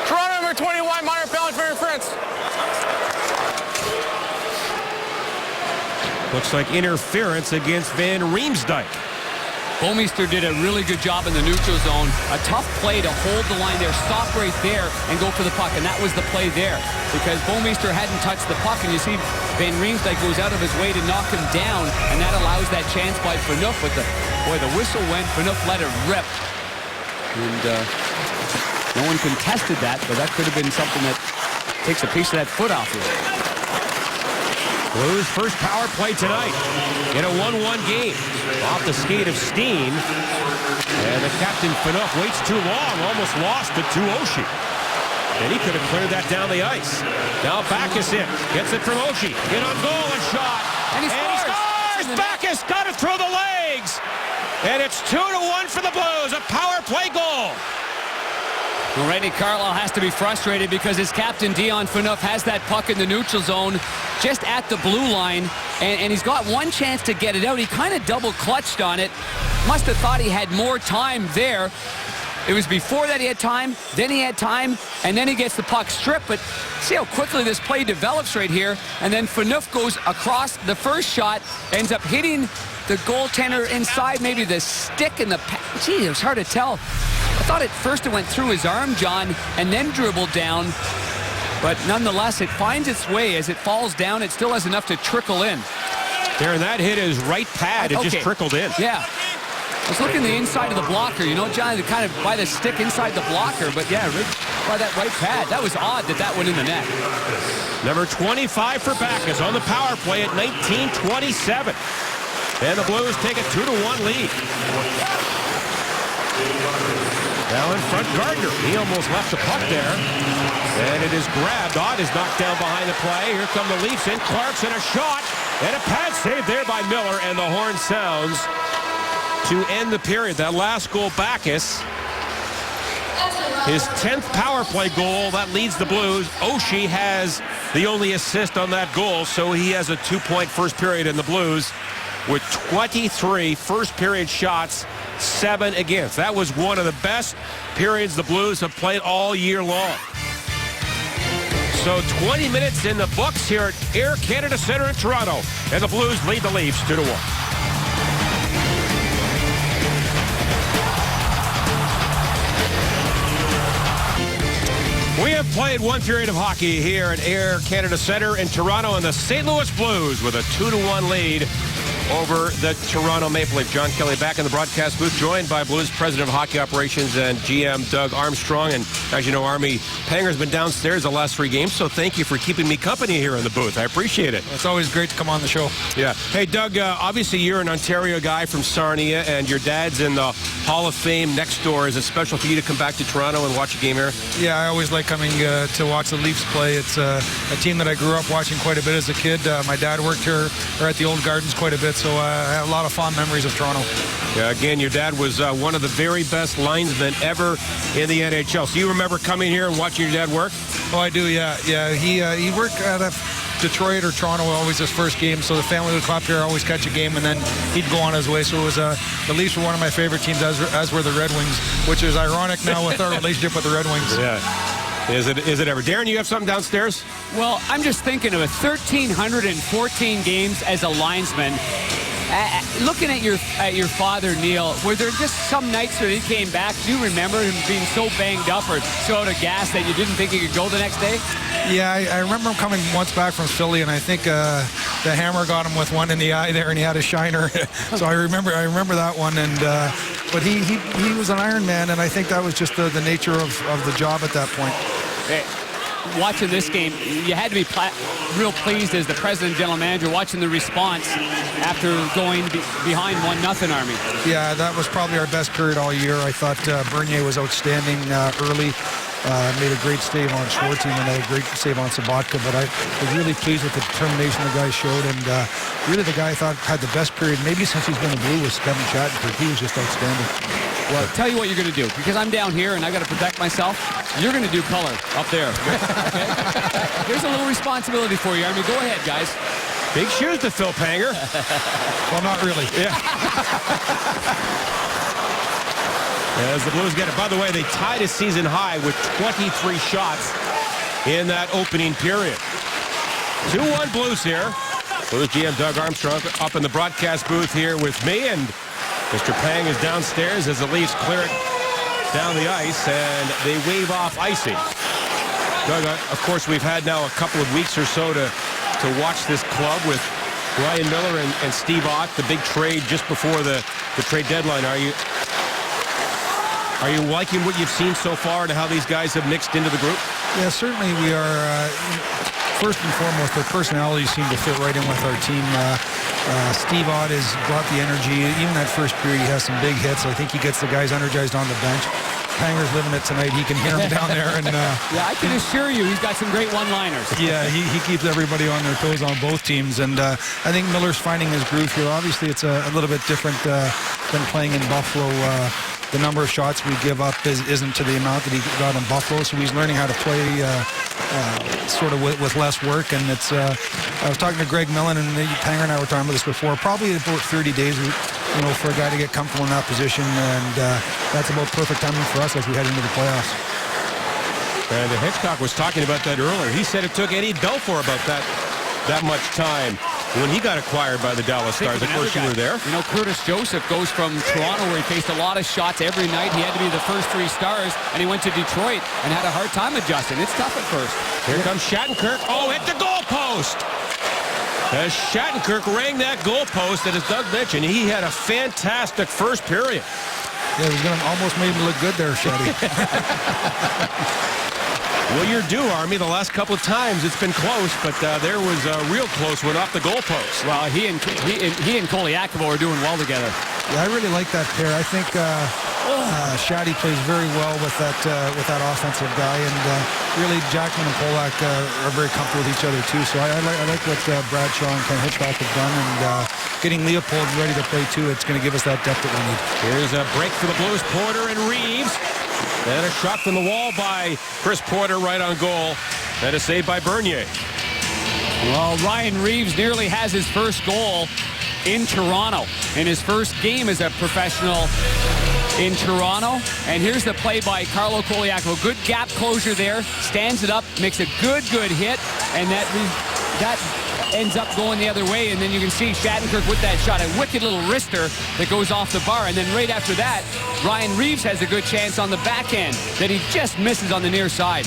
D: Toronto number 21, minor penalty for interference.
A: Looks like interference against Van Riemsdyk.
B: Bouwmeester did a really good job in the neutral zone. A tough play to hold the line there, stop right there, and go for the puck. And that was the play there, because Bouwmeester hadn't touched the puck. And you see Van Riemsdyk goes out of his way to knock him down, and that allows that chance by Phaneuf. But the whistle went. Phaneuf let it rip. And no one contested that, but that could have been something that takes a piece of that foot off you.
A: Blues first power play tonight in a 1-1 game. Off the skate of Steen. And the captain Phaneuf waits too long, almost lost it to Oshie. And he could have cleared that down the ice. Now Backus in, gets it from Oshie. In on goal, a shot.
B: And he scores!
A: Backus got it through the legs. And it's 2-1 for the Blues. A power play goal.
B: Well, Randy Carlyle has to be frustrated because his captain, Dion Phaneuf, has that puck in the neutral zone just at the blue line, and he's got one chance to get it out. He kind of double clutched on it. Must have thought he had more time there. It was before that he had time, then he had time, and then he gets the puck stripped. But see how quickly this play develops right here. And then Phaneuf goes across the first shot, ends up hitting the goaltender inside, maybe the stick and the... Gee, it was hard to tell. I thought at first it went through his arm, John, and then dribbled down. But nonetheless, it finds its way. As it falls down, it still has enough to trickle in.
A: Darren, that hit his right pad. It just trickled in.
B: Yeah. I was looking the inside of the blocker, you know, John, kind of by the stick inside the blocker. But, yeah, by that right pad. That was odd that went in the net.
A: Number 25 for Backus on the power play at 19:27. And the Blues take a 2-1 lead. Now in front, Gardner. He almost left the puck there. And it is grabbed. Ott is knocked down behind the play. Here come the Leafs in. Clarkson, a shot. And a pad save there by Miller. And the horn sounds to end the period. That last goal, Backus. His 10th power play goal. That leads the Blues. Oshie has the only assist on that goal. So he has a 2-point first period in the Blues with 23 first period shots, 7 against. That was one of the best periods the Blues have played all year long. So 20 minutes in the books here at Air Canada Centre in Toronto. And the Blues lead the Leafs 2-1. We have played one period of hockey here at Air Canada Centre in Toronto, and the St. Louis Blues with a 2-1 lead over the Toronto Maple Leafs. John Kelly back in the broadcast booth, joined by Blues President of Hockey Operations and GM Doug Armstrong. And as you know, Army Panger's been downstairs the last 3 games, so thank you for keeping me company here in the booth. I appreciate it.
E: It's always great to come on the show.
A: Yeah. Hey, Doug, obviously you're an Ontario guy from Sarnia, and your dad's in the Hall of Fame next door. Is it special for you to come back to Toronto and watch a game here?
E: Yeah, I always like coming to watch the Leafs play. It's a team that I grew up watching quite a bit as a kid. My dad worked here or at the Old Gardens quite a bit, so I have a lot of fond memories of Toronto.
A: Yeah, again, your dad was one of the very best linesmen ever in the NHL. So you remember coming here and watching your dad work?
E: Oh, I do, yeah. He worked at Detroit or Toronto, always his first game, so the family would come up here, always catch a game, and then he'd go on his way. So it was the Leafs were one of my favorite teams, as were the Red Wings, which is ironic now with our relationship with the Red Wings.
A: Yeah. Is it ever? Darren, you have something downstairs?
B: Well, I'm just thinking of 1,314 games as a linesman. Looking at your father, Neil, were there just some nights when he came back, do you remember him being so banged up or so out of gas that you didn't think he could go the next day?
E: Yeah, I remember him coming once back from Philly, and I think the hammer got him with one in the eye there, and he had a shiner. So I remember that one. And but he was an Iron Man, and I think that was just the nature of the job at that point.
B: Hey, watching this game, you had to be real pleased as the president and general manager watching the response after going behind 1-0 Army.
E: Yeah, that was probably our best period all year. I thought Bernier was outstanding early. Made a great save on Schwartz and a great save on Sabatka, but I was really pleased with the determination the guy showed, and really the guy I thought had the best period maybe since he's been a Blue was Kevin Shattenkirk. He was just outstanding.
B: Well, tell you what you're going to do, because I'm down here and I got to protect myself. You're going to do color up there. Okay? Here's a little responsibility for you, Army. Go ahead, guys.
A: Big shoes to fill, Panger.
E: Well, not really.
A: Yeah. As the Blues get it. By the way, they tied a season high with 23 shots in that opening period. 2-1 Blues here. Blues GM Doug Armstrong up in the broadcast booth here with me, and Mr. Pang is downstairs as the Leafs clear it down the ice, and they wave off icing. Doug, of course, we've had now a couple of weeks or so to watch this club with Ryan Miller and Steve Ott, the big trade just before the trade deadline. Are you liking what you've seen so far and how these guys have mixed into the group?
E: Yeah, certainly we are. First and foremost, their personalities seem to fit right in with our team. Steve Ott has brought the energy. Even that first period, he has some big hits. I think he gets the guys energized on the bench. Panger's living it tonight. He can hear him down there. And
B: yeah, I can assure you he's got some great one-liners.
E: Yeah, he keeps everybody on their toes on both teams. And I think Miller's finding his groove here. Obviously, it's a little bit different than playing in Buffalo. The number of shots we give up isn't to the amount that he got in Buffalo, so he's learning how to play sort of with less work. And it's I was talking to Greg Millen, and Tanger and I were talking about this before, probably about 30 days for a guy to get comfortable in that position, and that's about perfect timing for us as we head into the playoffs.
A: And Hitchcock was talking about that earlier. He said it took Eddie Belfour about that much time when he got acquired by the Dallas Stars. Of course, you were there.
B: You know, Curtis Joseph goes from Toronto, where he faced a lot of shots every night. He had to be the first 3 stars, and he went to Detroit and had a hard time adjusting. It's tough at first.
A: Here comes Shattenkirk. Oh, hit the goalpost! As Shattenkirk rang that goalpost, and as Doug mentioned, he had a fantastic first period.
E: Yeah, he was going to almost made him look good there, Shetty.
A: Well, you're due, Army. The last couple of times it's been close, but there was a real close one off the goalpost.
B: Well, he and Koliakovo are doing well together.
E: Yeah, I really like that pair. I think Shaddy plays very well with that offensive guy, and really Jackman and Polak are very comfortable with each other too. So I like what Bradshaw and Ken Hitchcock have done, and getting Leopold ready to play too. It's going to give us that depth that we need.
A: Here's a break for the Blues. Porter and Reeves. And a shot from the wall by Chris Porter right on goal. And a save by Bernier.
B: Well, Ryan Reeves nearly has his first goal in Toronto in his first game as a professional in Toronto. And here's the play by Carlo Koliakovo. Good gap closure there. Stands it up, makes a good hit. And that ends up going the other way, and then you can see Shattenkirk with that shot, a wicked little wrister that goes off the bar, and then right after that, Ryan Reeves has a good chance on the back end that he just misses on the near side.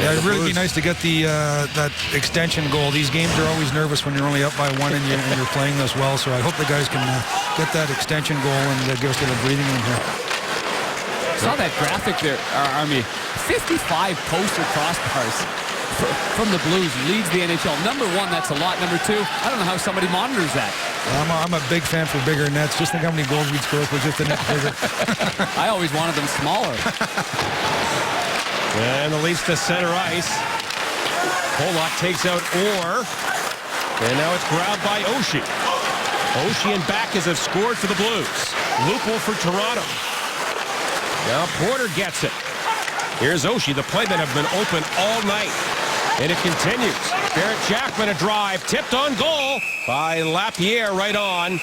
E: Yeah, it'd really be nice to get that extension goal. These games are always nervous when you're only up by 1 and you're playing this well, so I hope the guys can get that extension goal and give us a little breathing room here.
B: Saw that graphic there, Army. 55 poster crossbars from the Blues, leads the NHL. Number 1, that's a lot. Number 2, I don't know how somebody monitors that.
E: I'm a big fan for bigger nets. Just think how many goals we'd score if we just a net bigger.
B: I always wanted them smaller.
A: And the leads to center ice. Polak takes out Orr. And now it's grabbed by Oshie. Oshie and Backes have scored for the Blues. Lupul for Toronto. Now Porter gets it. Here's Oshie. The playmen have been open all night. And it continues. Barrett Jackman, a drive. Tipped on goal by Lapierre right on.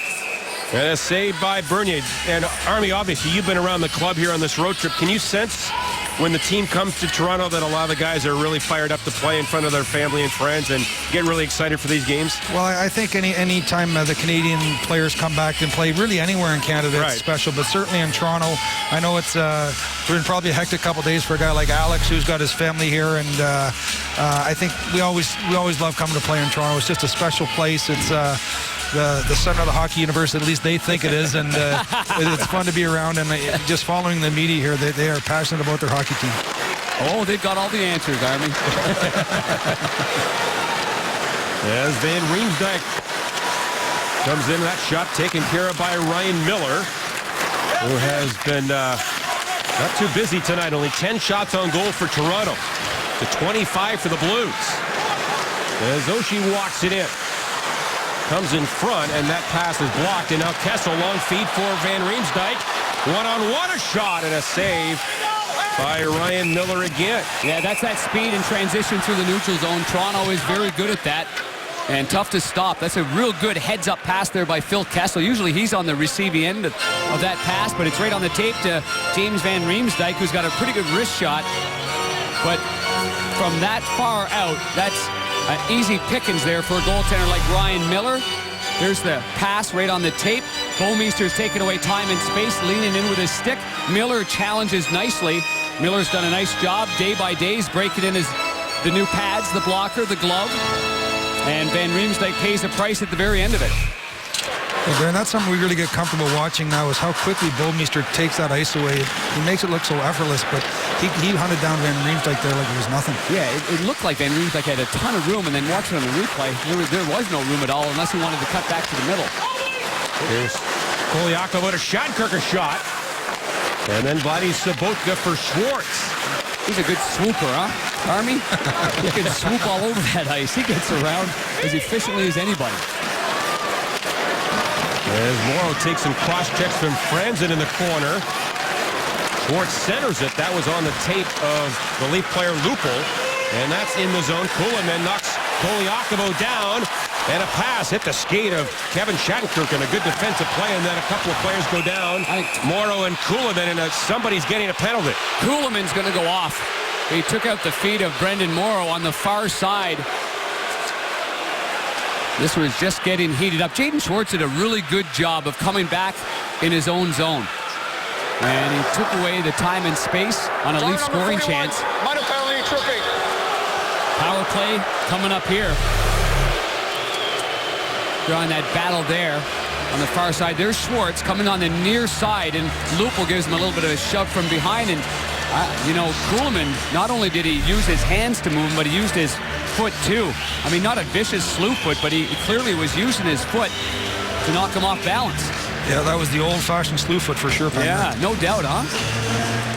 A: And a save by Bernier. And Army, obviously, you've been around the club here on this road trip. Can you sense when the team comes to Toronto that a lot of the guys are really fired up to play in front of their family and friends and get really excited for these games?
E: Well, I think any time the Canadian players come back and play really anywhere in Canada, it's special. But certainly in Toronto, I know it's been probably a hectic couple of days for a guy like Alex who's got his family here, and I think we always love coming to play in Toronto. It's just a special place. It's the center of the hockey universe, at least they think it is, and it's fun to be around. And just following the media here, they are passionate about their hockey team.
B: Oh, they've got all the answers, Army.
A: As Van Riemsdyk comes in, that shot taken care of by Ryan Miller, who has been not too busy tonight. Only 10 shots on goal for Toronto to 25 for the Blues. As Oshie walks it in. Comes in front, and that pass is blocked. And now Kessel, long feed for Van Riemsdyk. One-on-one, a shot and a save by Ryan Miller again.
B: Yeah, that's that speed and transition through the neutral zone. Toronto is very good at that and tough to stop. That's a real good heads-up pass there by Phil Kessel. Usually he's on the receiving end of that pass, but it's right on the tape to James Van Riemsdyk, who's got a pretty good wrist shot. But from that far out, that's an easy pickings there for a goaltender like Ryan Miller. There's the pass right on the tape. Bouwmeester's taking away time and space, leaning in with his stick. Miller challenges nicely. Miller's done a nice job day by day. He's breaking in the new pads, the blocker, the glove. And Van Riemsdyk pays a price at the very end of it.
E: Well, Darren, that's something we really get comfortable watching now, is how quickly Bouwmeester takes that ice away. He makes it look so effortless, but he hunted down Van Riemsdyk there like it was nothing.
B: Yeah, it looked like Van Riemsdyk had a ton of room, and then watching on the replay, there was no room at all unless he wanted to cut back to the middle.
A: Here's Koliakovo to Shattenkirk, a shot. And then Vladdy Sobotka for Schwartz.
B: He's a good swooper, huh? Army? He can swoop all over that ice. He gets around as efficiently as anybody.
A: As Morrow takes some cross checks from Franzen in the corner. Schwartz centers it. That was on the tape of the Leaf player Lupul. And that's in the zone. Kuhlman knocks Koliakovo down. And a pass hit the skate of Kevin Shattenkirk, and a good defensive play, and then a couple of players go down. Morrow and Kuhlman, and somebody's getting a penalty.
B: Kuhlman's going to go off. He took out the feet of Brendan Morrow on the far side. This was just getting heated up. Jaden Schwartz did a really good job of coming back in his own zone. And he took away the time and space on a Leaf scoring chance.
D: Minor penalty, tripping.
B: Power play coming up here. Drawing that battle there on the far side. There's Schwartz coming on the near side, and Lupul gives him a little bit of a shove from behind. And, Kuhlman, not only did he use his hands to move him, but he used his foot too. I mean, not a vicious slew foot, but he clearly was using his foot to knock him off balance.
E: Yeah, that was the old-fashioned slew foot for sure.
B: Yeah, no doubt, huh?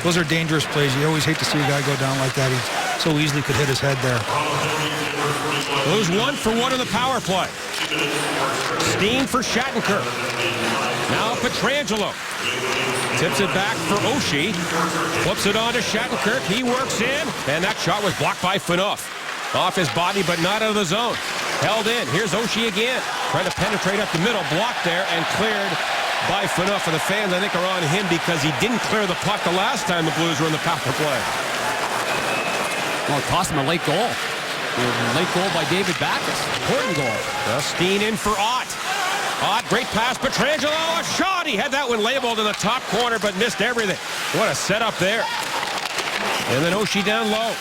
E: Those are dangerous plays. You always hate to see a guy go down like that. He so easily could hit his head there.
A: Those 1 for 1 in the power play. Steen for Shattenkirk. Now Pietrangelo. Tips it back for Oshie. Flips it on to Shattenkirk. He works in, and that shot was blocked by Phaneuf. Off his body, but not out of the zone. Held in. Here's Oshie again. Trying to penetrate up the middle. Blocked there and cleared by Phaneuf. And the fans, I think, are on him because he didn't clear the puck the last time the Blues were in the power play.
B: Well, it cost him a late goal. Late goal by David Backes. Important goal.
A: Steen in for Ott. Ott, great pass. Pietrangelo, a shot. He had that one labeled in the top corner, but missed everything. What a setup there. And then Oshie down low.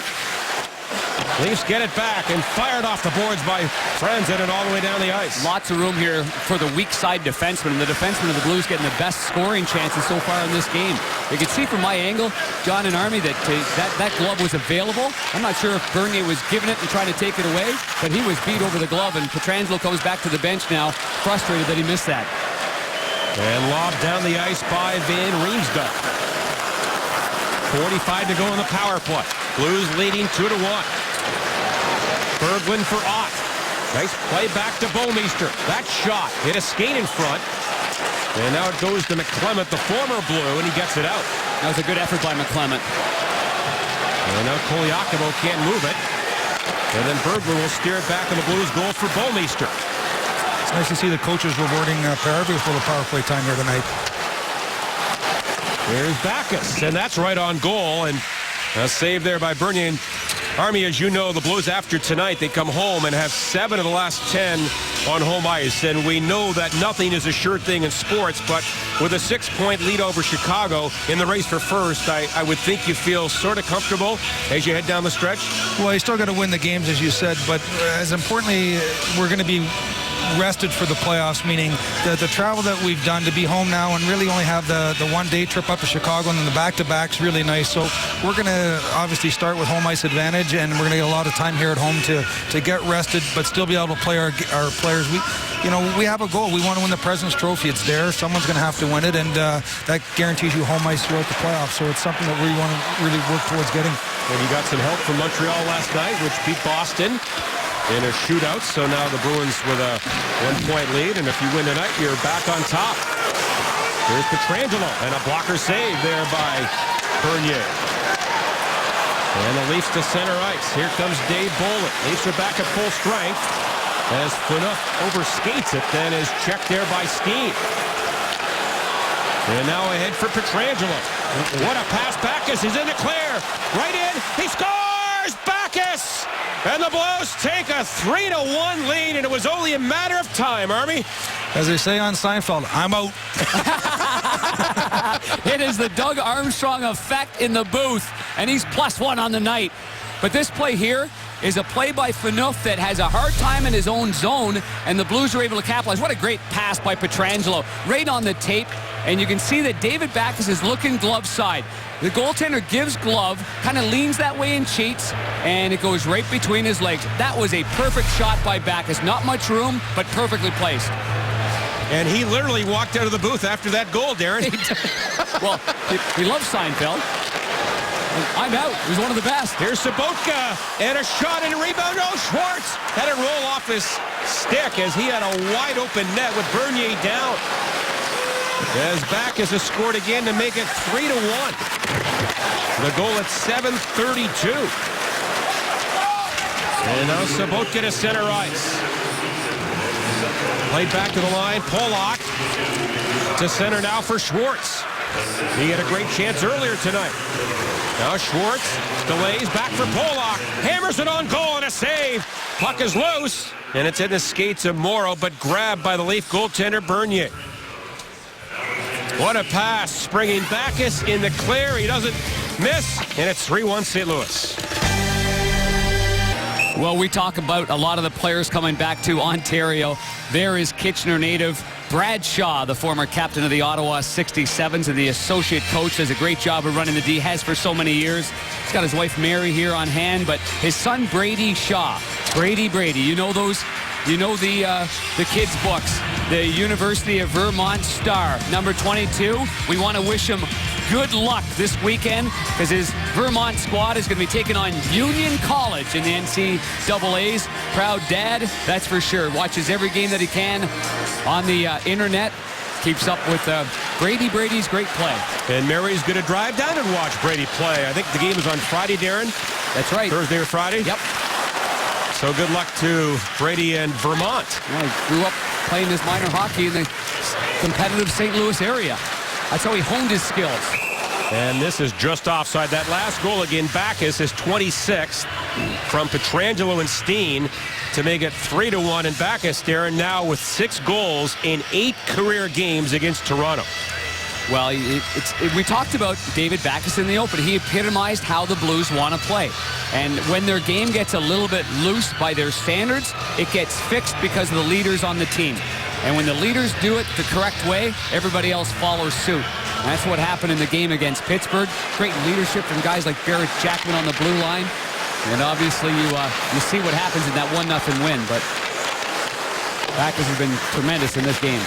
A: Leafs get it back and fired off the boards by Franzen and all the way down the ice.
B: Lots of room here for the weak side defenseman. The defenseman of the Blues getting the best scoring chances so far in this game. You can see from my angle, John and Army, that glove was available. I'm not sure if Bernier was giving it and trying to take it away, but he was beat over the glove, and Pietrangelo comes back to the bench now, frustrated that he missed that.
A: And lobbed down the ice by Van Riemsdyk. 45 to go in the power play. Blues leading 2-1. Berglund for Ott. Nice play back to Bouwmeester. That shot hit a skate in front. And now it goes to McClement, the former Blue, and he gets it out.
B: That was a good effort by McClement.
A: And now Koliakovo can't move it. And then Berglund will steer it back in the Blues' goal for Bouwmeester.
E: It's nice to see the coaches rewarding Paravi for the power play time here tonight.
A: There's Backes, and that's right on goal. And a save there by Bernier. And Army, as you know, the Blues after tonight, they come home and have 7 of the last 10 on home ice. And we know that nothing is a sure thing in sports, but with a 6-point lead over Chicago in the race for first, I would think you feel sort of comfortable as you head down the stretch.
E: Well, you still got to win the games, as you said, but as importantly, we're going to be rested for the playoffs, meaning the travel that we've done to be home now and really only have the one-day trip up to Chicago and then the back-to-back's really nice. So we're going to obviously start with home ice advantage, and we're going to get a lot of time here at home to get rested, but still be able to play our players. We have a goal. We want to win the President's Trophy. It's there. Someone's going to have to win it, and that guarantees you home ice throughout the playoffs. So it's something that we want to really work towards getting.
A: And you got some help from Montreal last night, which beat Boston in a shootout. So now the Bruins with a 1-point lead, and if you win tonight, you're back on top. Here's Pietrangelo, and a blocker save there by Bernier. And the Leafs to center ice. Here comes Dave Bolin. Leafs are back at full strength as Phaneuf overskates it, then is checked there by Steen. And now ahead for Pietrangelo. What a pass. Backes is in the clear. Right in. He scores! Backes! And the Blues take a 3-1 lead, and it was only a matter of time, Army.
E: As they say on Seinfeld, I'm out.
B: It is the Doug Armstrong effect in the booth, and he's +1 on the night. But this play here is a play by Phaneuf that has a hard time in his own zone, and the Blues are able to capitalize. What a great pass by Pietrangelo. Right on the tape, and you can see that David Backes is looking glove side. The goaltender gives glove, kind of leans that way and cheats, and it goes right between his legs. That was a perfect shot by Backes. Not much room, but perfectly placed.
A: And he literally walked out of the booth after that goal, Darren.
B: Well, he loves Seinfeld. I'm out. He was one of the best.
A: Here's Sobotka, and a shot and a rebound. Oh, Schwartz had it roll off his stick as he had a wide-open net with Bernier down. As Backes has scored again to make it 3-1. The goal at 7:32. And now Sobotka to center ice. Played back to the line. Pollock to center now for Schwartz. He had a great chance earlier tonight. Now Schwartz delays back for Pollock. Hammers it on goal and a save. Puck is loose. And it's in the skates of Morrow, but grabbed by the Leaf goaltender Bernier. What a pass. Springing Backes in the clear. He doesn't miss. And it's 3-1 St. Louis.
B: Well, we talk about a lot of the players coming back to Ontario. There is Kitchener native Brad Shaw, the former captain of the Ottawa 67s and the associate coach. Does a great job of running the D, has for so many years. He's got his wife Mary here on hand, but his son Brady Shaw. Brady, you know those, you know the kids' books. The University of Vermont Star, number 22. We want to wish him good luck this weekend because his Vermont squad is going to be taking on Union College in the NCAAs. Proud dad, that's for sure. Watches every game that he can on the internet. Keeps up with Brady's great play.
A: And Mary's going to drive down and watch Brady play. I think the game is on Friday, Darren.
B: That's right.
A: Thursday or Friday?
B: Yep.
A: So good luck to Brady and Vermont.
B: Well, he grew up playing this minor hockey in the competitive St. Louis area. That's how he honed his skills.
A: And this is just offside. That last goal again, Backes is 26th from Pietrangelo and Steen to make it 3-1. And Backes, Darren, now with 6 goals in 8 career games against Toronto.
B: Well, we talked about David Backes in the open. He epitomized how the Blues want to play. And when their game gets a little bit loose by their standards, it gets fixed because of the leaders on the team. And when the leaders do it the correct way, everybody else follows suit. And that's what happened in the game against Pittsburgh. Great leadership from guys like Barrett Jackman on the blue line. And obviously you see what happens in that 1-0 win. But Backes has been tremendous in this game.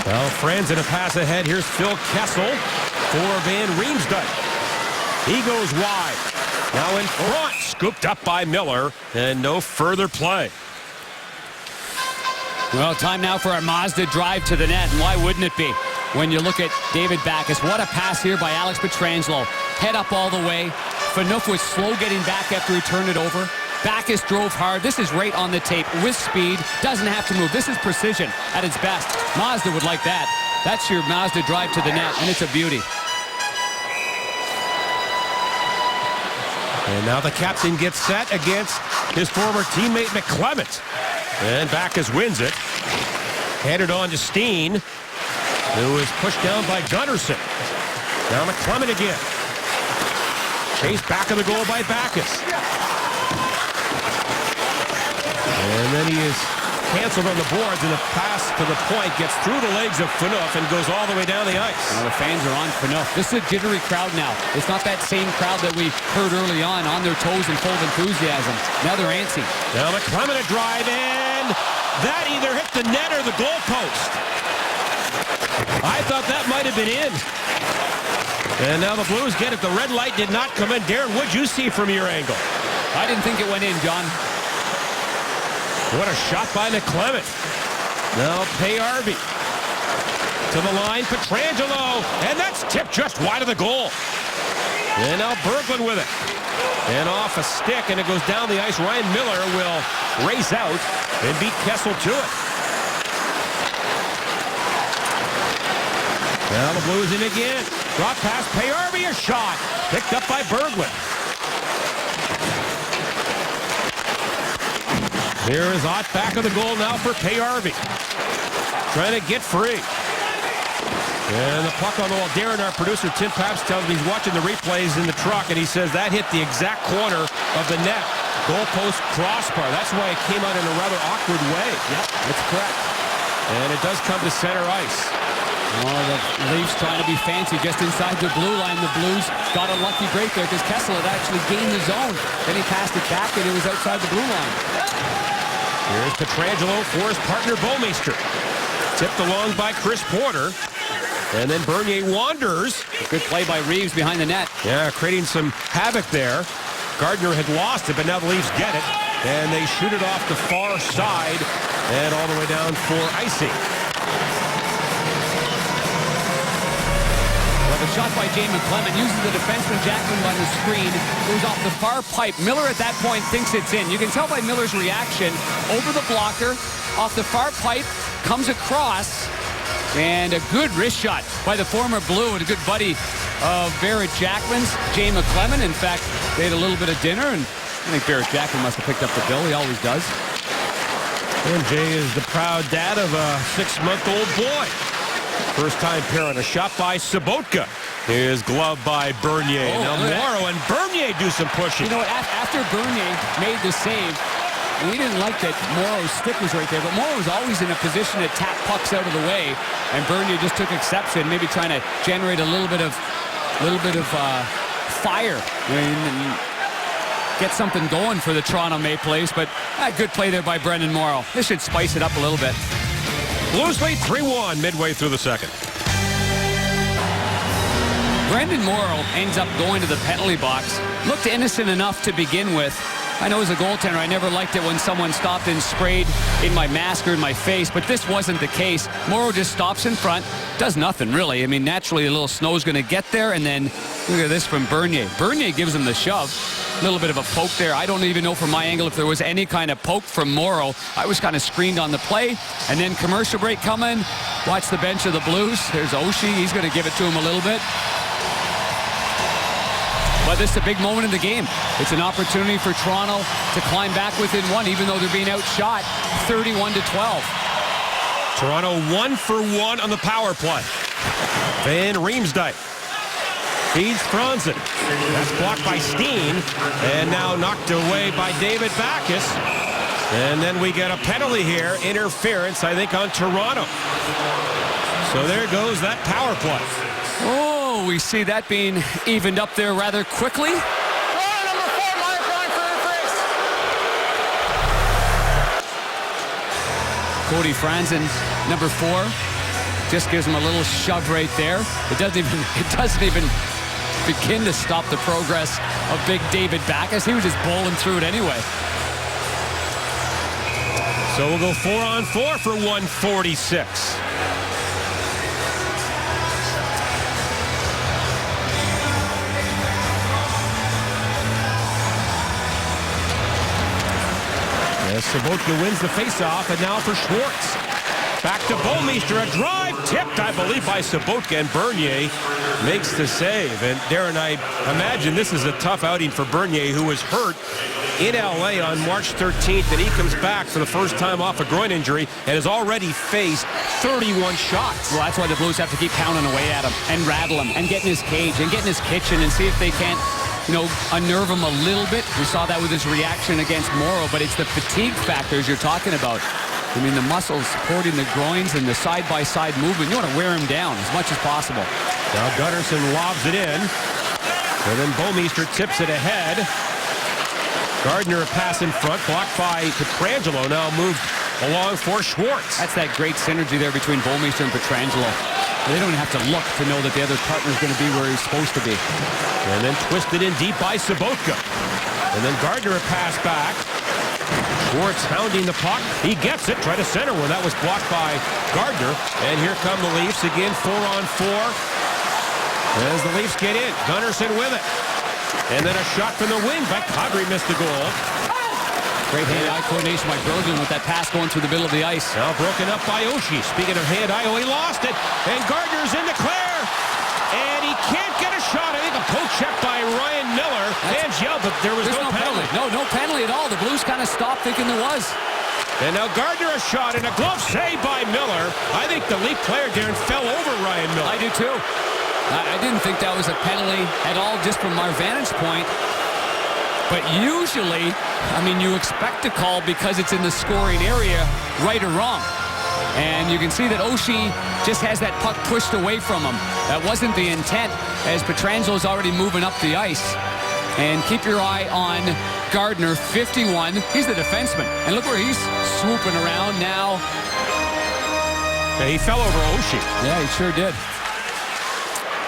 A: Well, Franz in a pass ahead. Here's Phil Kessel for Van Riemsdyk. He goes wide. Now in front, scooped up by Miller, and no further play.
B: Well, time now for our Mazda drive to the net, and why wouldn't it be? When you look at David Backes, what a pass here by Alex Pietrangelo. Head up all the way. Phaneuf was slow getting back after he turned it over. Backes drove hard. This is right on the tape with speed. Doesn't have to move. This is precision at its best. Mazda would like that. That's your Mazda drive to the net, and it's a beauty.
A: And now the captain gets set against his former teammate McClement. And Backes wins it. Handed on to Steen, who was pushed down by Gunnarsson. Now McClement again. Chased back of the goal by Backes. And then he is canceled on the boards, and the pass to the point gets through the legs of Phaneuf and goes all the way down the ice.
B: Well, the fans are on Phaneuf. This is a jittery crowd now. It's not that same crowd that we heard early on their toes and full of enthusiasm. Now they're antsy.
A: Now McClement a drive, and that either hit the net or the goalpost. I thought that might have been in. And now the Blues get it. The red light did not come in. Darren, what'd you see from your angle?
B: I didn't think it went in, John.
A: What a shot by McClement. Now Payarby to the line. Pietrangelo, and that's tipped just wide of the goal. And now Berglund with it. And off a stick, and it goes down the ice. Ryan Miller will race out and beat Kessel to it. Now the Blues in again. Drop pass, Payarby, a shot. Picked up by Berglund. Here is Ott back of the goal now for Payarby. Trying to get free. And the puck on the wall. Darren, our producer, Tim Pabst, tells me he's watching the replays in the truck, and he says that hit the exact corner of the net. Goalpost crossbar. That's why it came out in a rather awkward way.
B: Yep, that's correct.
A: And it does come to center ice.
B: Oh, the Leafs trying to be fancy just inside the blue line. The Blues got a lucky break there because Kessel had actually gained the zone. Then he passed it back, and it was outside the blue line.
A: Here's Pietrangelo for his partner Bouwmeester. Tipped along by Chris Porter. And then Bernier wanders.
B: Good play by Reeves behind the net.
A: Yeah, creating some havoc there. Gardner had lost it, but now the Leafs get it. And they shoot it off the far side and all the way down for icing.
B: Well, the shot by Jay McClement uses the defenseman Jackman on the screen. Goes off the far pipe. Miller at that point thinks it's in. You can tell by Miller's reaction. Over the blocker, off the far pipe, comes across. And a good wrist shot by the former Blue and a good buddy of Barrett Jackman's, Jay McClement. In fact, they had a little bit of dinner, and I think Barrett Jackman must have picked up the bill. He always does.
A: And Jay is the proud dad of a 6-month-old boy. First-time parent. A shot by Sobotka. Here's glove by Bernier.
B: Oh,
A: now Morrow and Bernier do some pushing.
B: You know what? After Bernier made the save, we didn't like that Morrow's stick was right there, but Morrow was always in a position to tap pucks out of the way, and Bernier just took exception, maybe trying to generate a little bit of fire and get something going for the Toronto Maple Leafs. But a good play there by Brendan Morrow. This should spice it up a little bit.
A: Blues lead 3-1 midway through the second.
B: Brendan Morrow ends up going to the penalty box. Looked innocent enough to begin with. I know as a goaltender, I never liked it when someone stopped and sprayed in my mask or in my face, but this wasn't the case. Morrow just stops in front, does nothing really. I mean, naturally a little snow's going to get there, and then look at this from Bernier. Bernier gives him the shove. A little bit of a poke there. I don't even know from my angle if there was any kind of poke from Morrow. I was kind of screened on the play, and then commercial break coming. Watch the bench of the Blues. There's Oshie. He's going to give it to him a little bit. But this is a big moment in the game. It's an opportunity for Toronto to climb back within one, even though they're being outshot 31-12.
A: Toronto 1 for 1 on the power play. Van Riemsdyk feeds Franzen. That's blocked by Steen, and now knocked away by David Backes. And then we get a penalty here, interference, I think, on Toronto. So there goes that power play.
B: Oh, we see that being evened up there rather quickly.
D: Number 4, Mar.25 for interference.
B: Cody Franzen, number 4, just gives him a little shove right there. It doesn't even begin to stop the progress of big David Backes. He was just bowling through it anyway.
A: So we'll go 4-on-4 for 146. As Sobotka wins the faceoff, and now for Schwartz. Back to Bouwmeester, a drive tipped, I believe, by Sobotka, and Bernier makes the save. And Darren, I imagine this is a tough outing for Bernier, who was hurt in LA on March 13th, and he comes back for the first time off a groin injury and has already faced 31 shots.
B: Well, that's why the Blues have to keep pounding away at him and rattle him and get in his cage and get in his kitchen and see if they can't, unnerve him a little bit. We saw that with his reaction against Morrow, but it's the fatigue factors you're talking about. I mean, the muscles supporting the groins and the side-by-side movement. You want to wear him down as much as possible.
A: Now Gunnarsson lobs it in. And then Bouwmeester tips it ahead. Gardner a pass in front, blocked by Pietrangelo, now moved along for Schwartz.
B: That's that great synergy there between Bouwmeester and Pietrangelo. They don't even have to look to know that the other partner is going to be where he's supposed to be.
A: And then twisted in deep by Sobotka. And then Gardner a pass back. Schwartz hounding the puck. He gets it. Try to center one. That was blocked by Gardner. And here come the Leafs again, 4-on-4. As the Leafs get in, Gunnarsson with it. And then a shot from the wing, but Kadri missed the goal.
B: Great hand-eye coordination by Berglund with that pass going through the middle of the ice.
A: Now broken up by Oshie. Speaking of hand-eye, he lost it. And Gardner's in to clear. And he can't get a shot. I think a poke check by Ryan Miller. Fans yelled, but there was no penalty.
B: No penalty at all. The Blues kind of stopped thinking there was.
A: And now Gardner a shot and a glove save by Miller. I think the Leaf player, Darren, fell over Ryan Miller.
B: I do too. I didn't think that was a penalty at all just from our vantage point. But usually, you expect a call because it's in the scoring area, right or wrong. And you can see that Oshie just has that puck pushed away from him. That wasn't the intent, as Pietrangelo's already moving up the ice. And keep your eye on Gardner, 51. He's the defenseman. And look where he's swooping around now.
A: And he fell over Oshie.
B: Yeah, he sure did.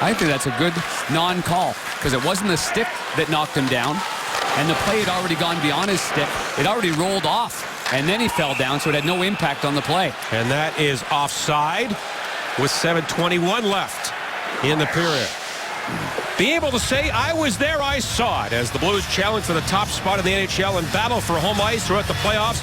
B: I think that's a good non-call because it wasn't the stick that knocked him down. And the play had already gone beyond his stick. It already rolled off. And then he fell down, so it had no impact on the play.
A: And that is offside with 7:21 left in the period. Be able to say, I was there, I saw it, as the Blues challenge for the top spot in the NHL and battle for home ice throughout the playoffs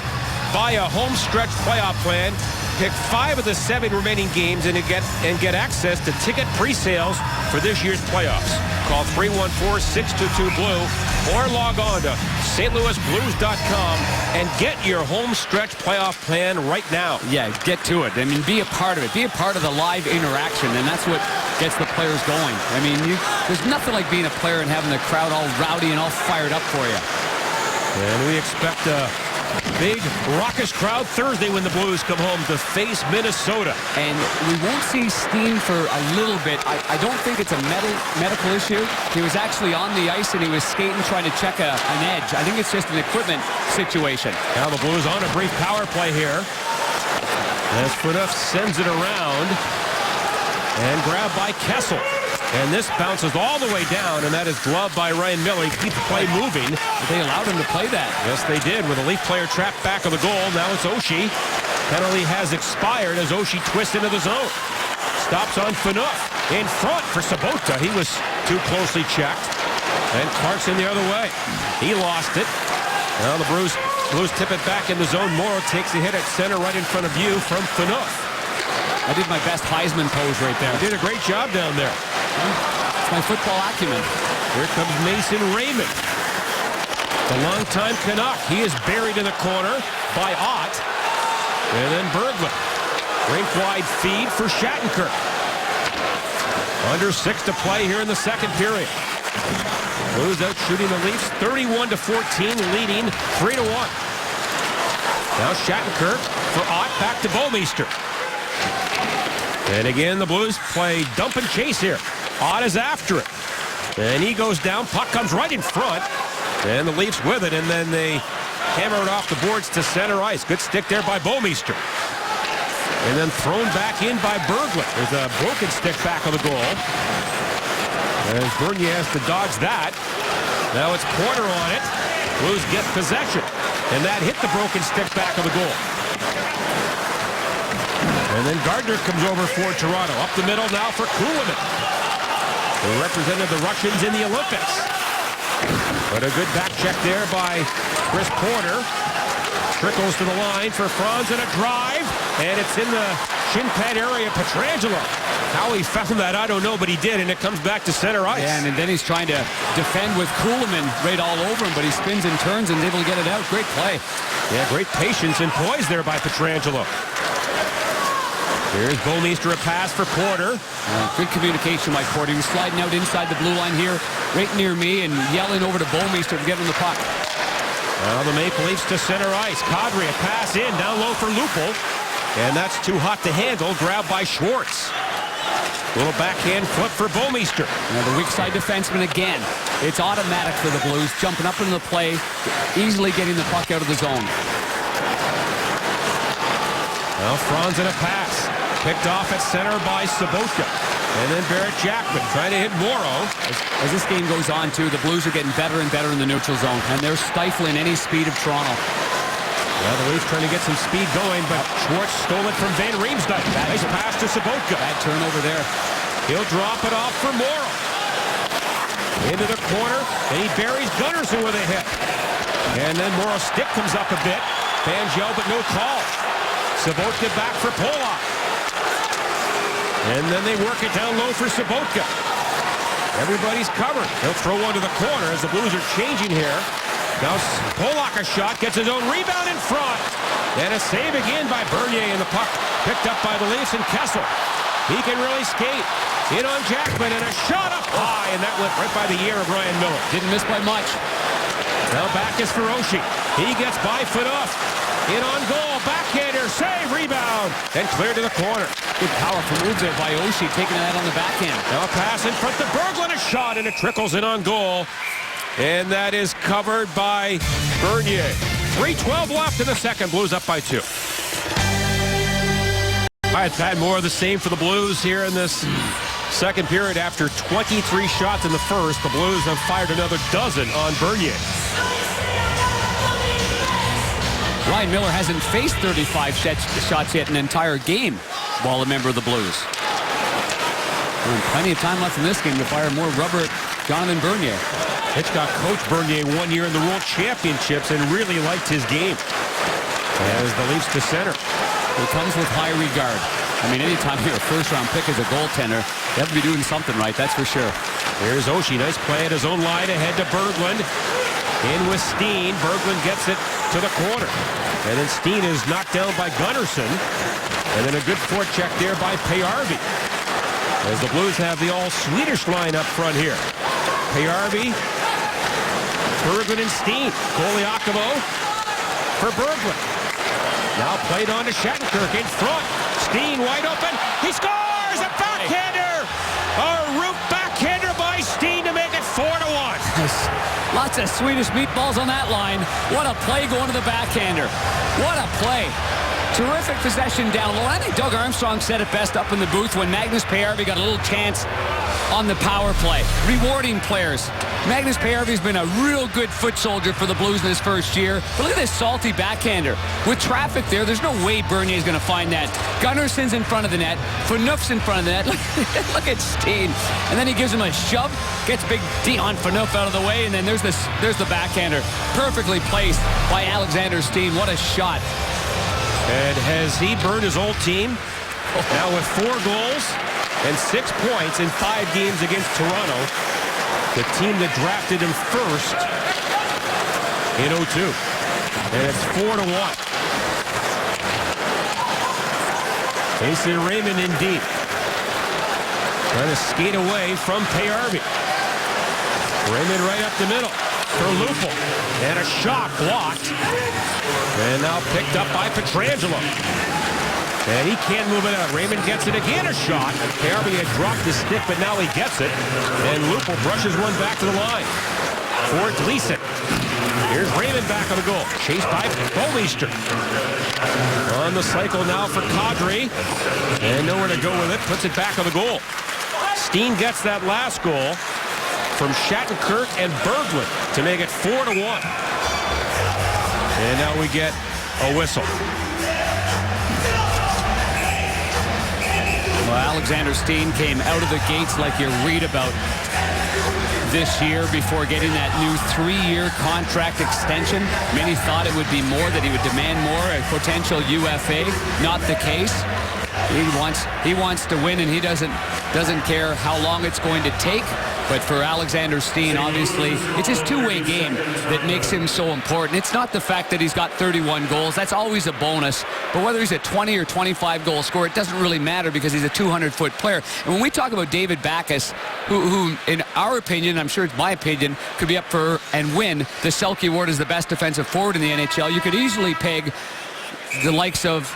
A: by a home stretch playoff plan. Pick 5 of the 7 remaining games and get access to ticket pre-sales for this year's playoffs. Call 314-622-BLUE or log on to stlouisblues.com and get your home stretch playoff plan right now.
B: Yeah, get to it. I mean, be a part of it. Be a part of the live interaction, and that's what gets the players going. I mean, there's nothing like being a player and having the crowd all rowdy and all fired up for you.
A: And we expect a big, raucous crowd Thursday when the Blues come home to face Minnesota.
B: And we won't see Steen for a little bit. I don't think it's a medical issue. He was actually on the ice and he was skating trying to check an edge. I think it's just an equipment situation.
A: Now the Blues on a brief power play here. As Phaneuf sends it around and grabbed by Kessel. And this bounces all the way down, and that is gloved by Ryan Miller. He keeps the play moving.
B: They allowed him to play that.
A: Yes, they did, with a Leaf player trapped back of the goal. Now it's Oshie. Penalty has expired as Oshie twists into the zone. Stops on Phaneuf. In front for Sobotka. He was too closely checked. And Clarkson the other way. He lost it. Now the Blues tip it back in the zone. Morrow takes a hit at center right in front of you from Phaneuf.
B: I did my best Heisman pose right there.
A: You did a great job down there.
B: It's my football acumen.
A: Here comes Mason Raymond. The longtime Canuck. He is buried in the corner by Ott. And then Berglund. Rink-wide feed for Shattenkirk. Under 6 to play here in the second period. Blues out shooting the Leafs 31-14, leading 3-1. Now Shattenkirk for Ott, back to Bouwmeester. And again, the Blues play dump and chase here. Ott is after it. And he goes down. Puck comes right in front. And the Leafs with it. And then they hammer it off the boards to center ice. Good stick there by Bouwmeester. And then thrown back in by Berglund. There's a broken stick back of the goal. As Bernier has to dodge that. Now it's Porter on it. Blues get possession. And that hit the broken stick back of the goal. And then Gardner comes over for Toronto. Up the middle now for Kulemin, who represented the Russians in the Olympics. But a good back check there by Chris Porter. Trickles to the line for Franz and a drive. And it's in the shin pad area. Pietrangelo. How he found that, I don't know, but he did. And it comes back to center ice.
B: Yeah, and then he's trying to defend with Kulemin right all over him. But he spins and turns and is able to get it out. Great play.
A: Yeah, great patience and poise there by Pietrangelo. Here's Bouwmeester, a pass for Porter.
B: Good communication by Porter. He was sliding out inside the blue line here, right near me, and yelling over to Bouwmeester to get him the puck.
A: Now the Maple Leafs to center ice. Kadri, a pass in, down low for Lupul. And that's too hot to handle, grabbed by Schwartz. Little backhand flip for Bouwmeester.
B: Now the weak side defenseman again. It's automatic for the Blues, jumping up into the play, easily getting the puck out of the zone.
A: Now Franz in a pass. Picked off at center by Sobotka. And then Barrett Jackman trying to hit Morrow.
B: As this game goes on, too, the Blues are getting better and better in the neutral zone, and they're stifling any speed of Toronto.
A: Well, the Leafs trying to get some speed going, but Schwartz stole it from Van Riemsdyk. Nice pass to Sobotka.
B: Bad turnover there.
A: He'll drop it off for Morrow. Into the corner, and he buries Gunnarsson with a hit. And then Morrow's stick comes up a bit. Fangio, but no call. Sobotka back for Polak. And then they work it down low for Sobotka. Everybody's covered. He'll throw one to the corner as the Blues are changing here. Now Polak a shot, gets his own rebound in front. And a save again by Bernier, and the puck picked up by the Leafs and Kessel. He can really skate. In on Jackman, and a shot up high, and that went right by the ear of Ryan Miller.
B: Didn't miss by much.
A: Now back is for Oshie. He gets by Phaneuf. In on goal, backhander, save, rebound, and clear to the corner.
B: Good powerful move there by Oshie, taking that on the backhand.
A: Now a pass in front to Berglund, a shot, and it trickles in on goal. And that is covered by Bernier. 3:12 left in the second. Blues up by 2. All right, Pat, more of the same for the Blues here in this second period. After 23 shots in the first, the Blues have fired another dozen on Bernier.
B: Ryan Miller hasn't faced 35 shots yet in an entire game while a member of the Blues. And plenty of time left in this game to fire more rubber at Jonathan Bernier.
A: Hitchcock coached Bernier 1 year in the World Championships and really liked his game. As the Leafs to center.
B: He comes with high regard. I mean, anytime you're a first-round pick as a goaltender, you have to be doing something right, that's for sure.
A: Here's Oshie. Nice play at his own line ahead to Berglund. In with Steen. Berglund gets it to the corner. And then Steen is knocked down by Gunnarsson. And then a good forecheck there by Payarvi. As the Blues have the all-Swedish line up front here. Payarvi, Berglund and Steen. Koliakovo for Berglund. Now played on to Shattenkirk in front. Steen wide open. He scores! A backhander! A root backhander by Steen to make it 4-1.
B: Lots of Swedish meatballs on that line. What a play going to the backhander. What a play. Terrific possession down low. I think Doug Armstrong said it best up in the booth when Magnus Payarvi got a little chance on the power play. Rewarding players. Magnus Payarvi's been a real good foot soldier for the Blues in his first year. But look at this salty backhander. With traffic there's no way Bernier's going to find that. Gunnarsson's in front of the net. Phaneuf's in front of the net. Look at Steen. And then he gives him a shove. Gets big Dion Phaneuf out of the way. And then there's the backhander. Perfectly placed by Alexander Steen. What a shot.
A: And has he burned his old team? Now with 4 goals and 6 points in 5 games against Toronto. The team that drafted him first in 2002. And it's 4-1. Mason Raymond in deep. Trying to skate away from Payarvi. Raymond right up the middle for Lupul. And a shot blocked. And now picked up by Pietrangelo. And he can't move it out. Raymond gets it again, a shot. Payarvi had dropped his stick, but now he gets it. And Lupul brushes one back to the line. For Gleason. Here's Raymond back on the goal. Chased by Bolmeister. On the cycle now for Kadri. And nowhere to go with it. Puts it back on the goal. Steen gets that last goal from Shattenkirk and Berglund to make it 4-1. And now we get a whistle.
B: Well, Alexander Steen came out of the gates like you read about this year before getting that new 3-year contract extension. Many thought it would be more, that he would demand more, a potential UFA. Not the case. He wants to win, and he doesn't care how long it's going to take. But for Alexander Steen, obviously, it's his two-way game that makes him so important. It's not the fact that he's got 31 goals. That's always a bonus. But whether he's a 20 or 25 goal scorer, it doesn't really matter because he's a 200-foot player. And when we talk about David Backes, who in our opinion, I'm sure it's my opinion, could be up for and win the Selke Award as the best defensive forward in the NHL, you could easily peg the likes of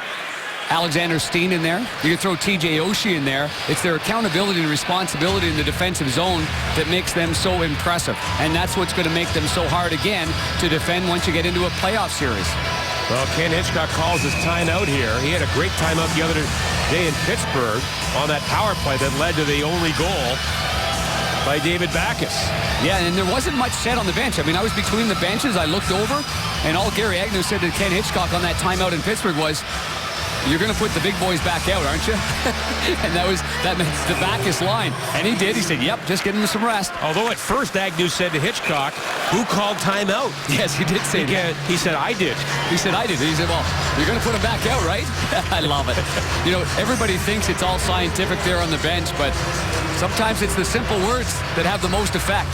B: Alexander Steen in there. You can throw TJ Oshie in there. It's their accountability and responsibility in the defensive zone that makes them so impressive. And that's what's going to make them so hard again to defend once you get into a playoff series.
A: Well, Ken Hitchcock calls his timeout here. He had a great timeout the other day in Pittsburgh on that power play that led to the only goal by David Backes.
B: Yeah, and there wasn't much said on the bench. I mean, I was between the benches. I looked over, and all Gary Agnew said to Ken Hitchcock on that timeout in Pittsburgh was, "You're going to put the big boys back out, aren't you?" And that meant the Backes line. And he did. He said, "Yep, just give him some rest."
A: Although at first Agnew said to Hitchcock, "Who called timeout?"
B: Yes, he did say that.
A: He said, "I did."
B: He said, "I did." He said, "Well, you're going to put him back out, right?" I love it. You know, everybody thinks it's all scientific there on the bench, but sometimes it's the simple words that have the most effect.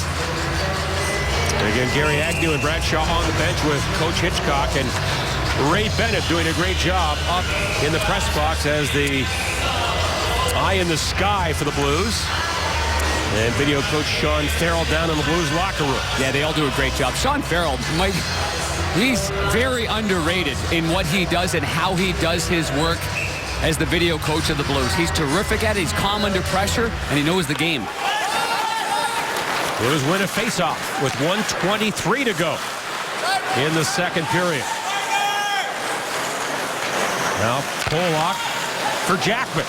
A: And again, Gary Agnew and Bradshaw on the bench with Coach Hitchcock, and Ray Bennett doing a great job up in the press box as the eye in the sky for the Blues. And video coach Sean Farrell down in the Blues locker room.
B: Yeah, they all do a great job. Sean Farrell, he's very underrated in what he does and how he does his work as the video coach of the Blues. He's terrific at it. He's calm under pressure, and he knows the game.
A: Blues win a faceoff with 1:23 to go in the second period. Now Pollock for Jackman.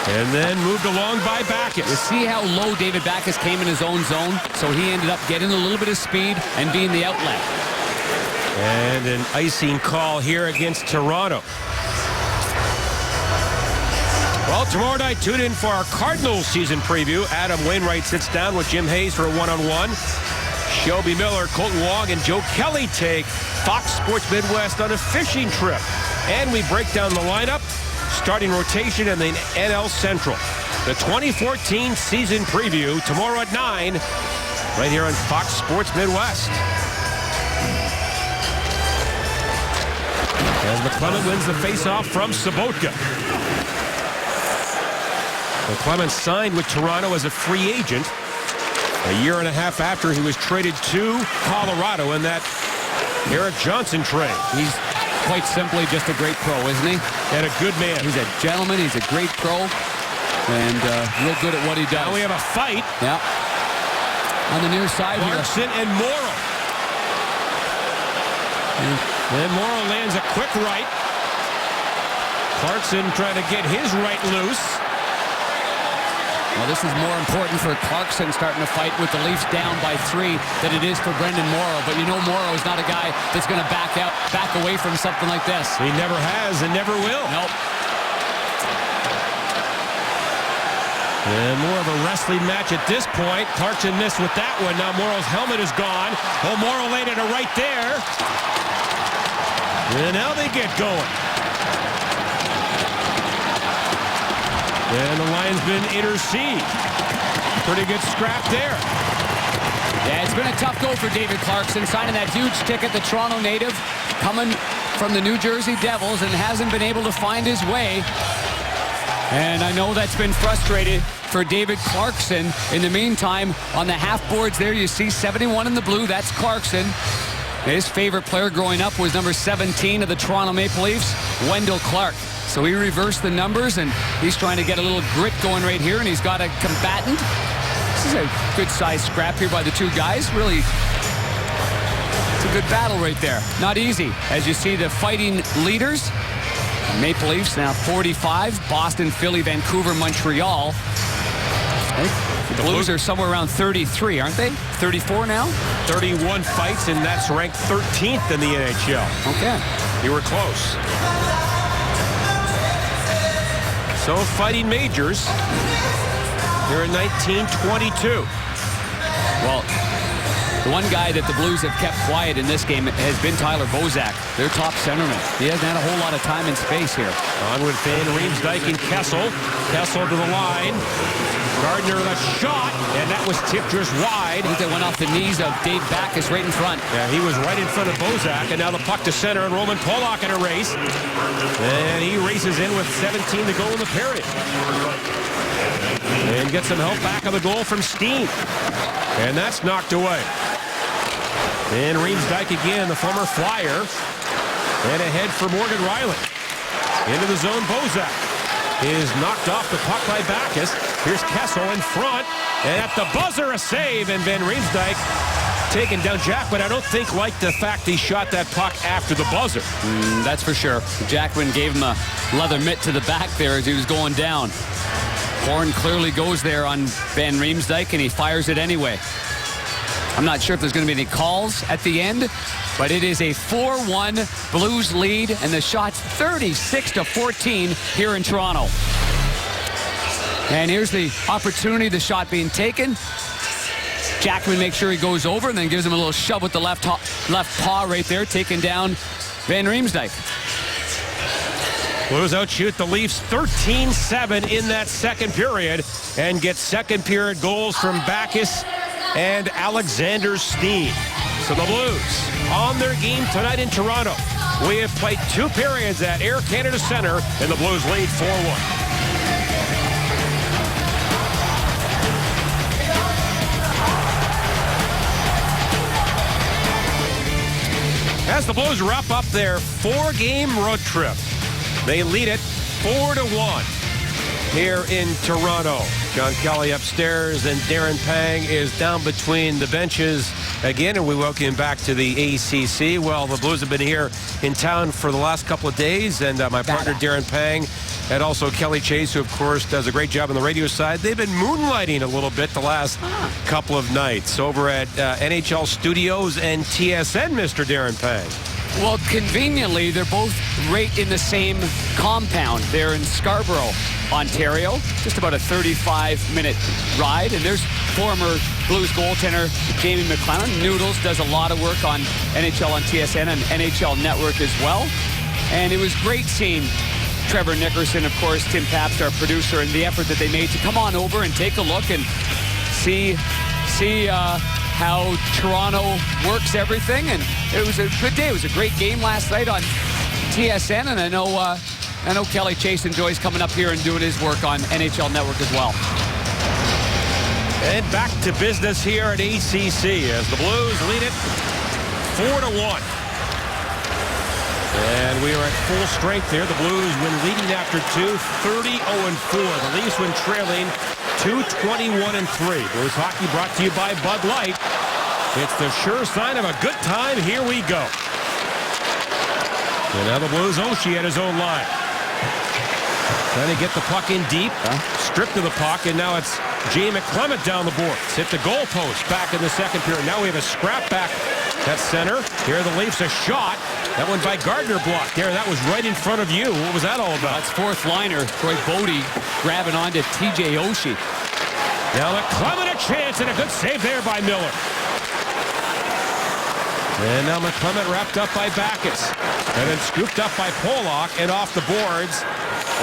A: And then moved along by Backes.
B: You see how low David Backes came in his own zone? So he ended up getting a little bit of speed and being the outlet.
A: And an icing call here against Toronto. Well, tomorrow night, tune in for our Cardinals season preview. Adam Wainwright sits down with Jim Hayes for a one-on-one. Shelby Miller, Colton Wong, and Joe Kelly take Fox Sports Midwest on a fishing trip. And we break down the lineup, starting rotation in the NL Central. The 2014 season preview tomorrow at 9, right here on Fox Sports Midwest. As McClement wins the faceoff from Sobotka. McClement signed with Toronto as a free agent a year and a half after he was traded to Colorado in that Eric Johnson trade.
B: He's quite simply just a great pro, isn't he?
A: And a good man.
B: He's a gentleman. He's a great pro. And real good at what he does.
A: Now we have a fight.
B: Yeah. On the near side here.
A: Clarkson and Morrow. And Morrow lands a quick right. Clarkson trying to get his right loose.
B: Well, this is more important for Clarkson starting to fight with the Leafs down by 3 than it is for Brendan Morrow. But you know Morrow is not a guy that's going to back away from something like this.
A: He never has and never will.
B: Nope.
A: And more of a wrestling match at this point. Clarkson missed with that one. Now Morrow's helmet is gone. Oh, Morrow laid it right there. And now they get going. And the linesman intercede. Pretty good scrap there.
B: Yeah, it's been a tough go for David Clarkson, signing that huge ticket, the Toronto native, coming from the New Jersey Devils, and hasn't been able to find his way. And I know that's been frustrated for David Clarkson. In the meantime, on the half boards there, you see 71 in the blue. That's Clarkson. His favorite player growing up was number 17 of the Toronto Maple Leafs, Wendell Clark. So he reversed the numbers, and he's trying to get a little grit going right here, and he's got a combatant. This is a good-sized scrap here by the two guys. Really, it's a good battle right there. Not easy, as you see the fighting leaders. Maple Leafs now 45, Boston, Philly, Vancouver, Montreal. The Blues are somewhere around 33, aren't they? 34 now?
A: 31 fights, and that's ranked 13th in the NHL.
B: Okay.
A: You were close. So fighting majors here in 1922.
B: Well, the one guy that the Blues have kept quiet in this game has been Tyler Bozak, their top centerman. He hasn't had a whole lot of time and space here.
A: On with Van Riemsdyk and Kessel. Kessel to the line. Gardner a shot, and that was tipped just wide.
B: I think that went off the knees of Dave Backes right in front.
A: Yeah, he was right in front of Bozak, and now the puck to center, and Roman Pollock in a race. And he races in with 17 to go in the period. And gets some help back of the goal from Steen. And that's knocked away. And Riemsdyk again, the former Flyer. And ahead for Morgan Riley. Into the zone, Bozak is knocked off the puck by Backes. Here's Kessel in front, and at the buzzer, a save, and Van Riemsdyk taking down Jackman. I don't think liked the fact he shot that puck after the buzzer.
B: That's for sure. Jackman gave him a leather mitt to the back there as he was going down. Horn clearly goes there on Van Riemsdyk, and he fires it anyway. I'm not sure if there's going to be any calls at the end, but it is a 4-1 Blues lead, and the shot's 36-14 here in Toronto. And here's the opportunity, the shot being taken. Jackman makes sure he goes over and then gives him a little shove with the left paw right there, taking down Van Riemsdyk.
A: Blues outshoot the Leafs 13-7 in that second period and get second period goals from Backes and Alexander Steen. So the Blues on their game tonight in Toronto. We have played 2 periods at Air Canada Centre, and the Blues lead 4-1. As the Blues wrap up their 4-game road trip, they lead it 4-1 here in Toronto. Sean Kelly upstairs, and Darren Pang is down between the benches again, and we welcome him back to the ACC. Well, the Blues have been here in town for the last couple of days, and my partner Darren Pang and also Kelly Chase, who of course does a great job on the radio side. They've been moonlighting a little bit the last couple of nights over at NHL Studios and TSN, Mr. Darren Pang.
B: Well, conveniently, they're both right in the same compound. They're in Scarborough, Ontario, just about a 35-minute ride. And there's former Blues goaltender Jamie McLennan. Noodles does a lot of work on NHL on TSN and NHL Network as well. And it was great seeing Trevor Nickerson, of course, Tim Pabst, our producer, and the effort that they made to come on over and take a look and see how Toronto works everything. And it was a good day. It was a great game last night on TSN, and I know Kelly Chase enjoys coming up here and doing his work on NHL Network as well.
A: And back to business here at ACC as the Blues lead it 4-1. And we are at full strength here. The Blues win leading after 2, 30-0-4. The Leafs win trailing 2-21-3. Blues hockey brought to you by Bud Light. It's the sure sign of a good time. Here we go. And now the Blues, Oshie at his own line. Trying to get the puck in deep. Stripped of the puck, and now it's Jay McClement down the boards. Hit the goalpost back in the second period. Now we have a scrap back at center. Here are the Leafs, a shot. That one by Gardner blocked there. That was right in front of you. What was that all about?
B: That's fourth liner. Troy Bodie grabbing onto TJ Oshie.
A: Now McClement a chance, and a good save there by Miller. And now McClement wrapped up by Backus. And then scooped up by Pollock and off the boards.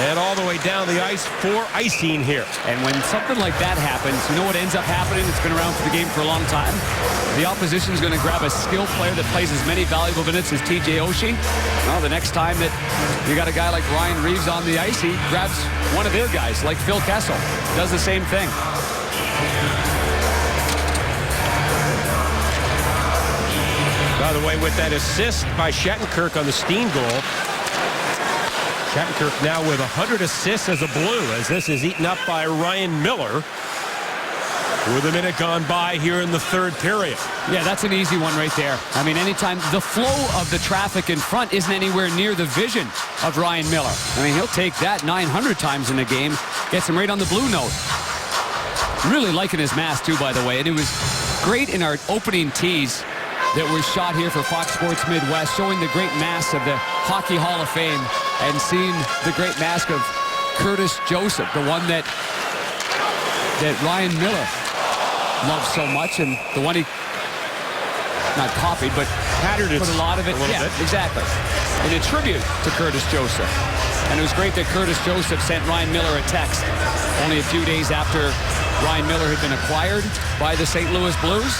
A: And all the way down the ice for icing here.
B: And when something like that happens, you know what ends up happening? It's been around for the game for a long time. The opposition is going to grab a skill player that plays as many valuable minutes as TJ Oshie. Well, the next time that you got a guy like Ryan Reeves on the ice, he grabs one of their guys, like Phil Kessel. Does the same thing.
A: By the way, with that assist by Shattenkirk on the Steen goal, Shattenkirk now with 100 assists as a Blue, as this is eaten up by Ryan Miller with a minute gone by here in the third period.
B: Yeah, that's an easy one right there. I mean, anytime the flow of the traffic in front isn't anywhere near the vision of Ryan Miller. I mean, he'll take that 900 times in a game, gets him right on the blue note. Really liking his mask, too, by the way. And it was great in our opening tease that was shot here for Fox Sports Midwest, showing the great mask of the Hockey Hall of Fame and seeing the great mask of Curtis Joseph, the one that Ryan Miller loves so much, and the one he not copied, but
A: patterned it
B: put a lot of it.
A: Yeah,
B: exactly. In a tribute to Curtis Joseph. And it was great that Curtis Joseph sent Ryan Miller a text only a few days after Ryan Miller had been acquired by the St. Louis Blues,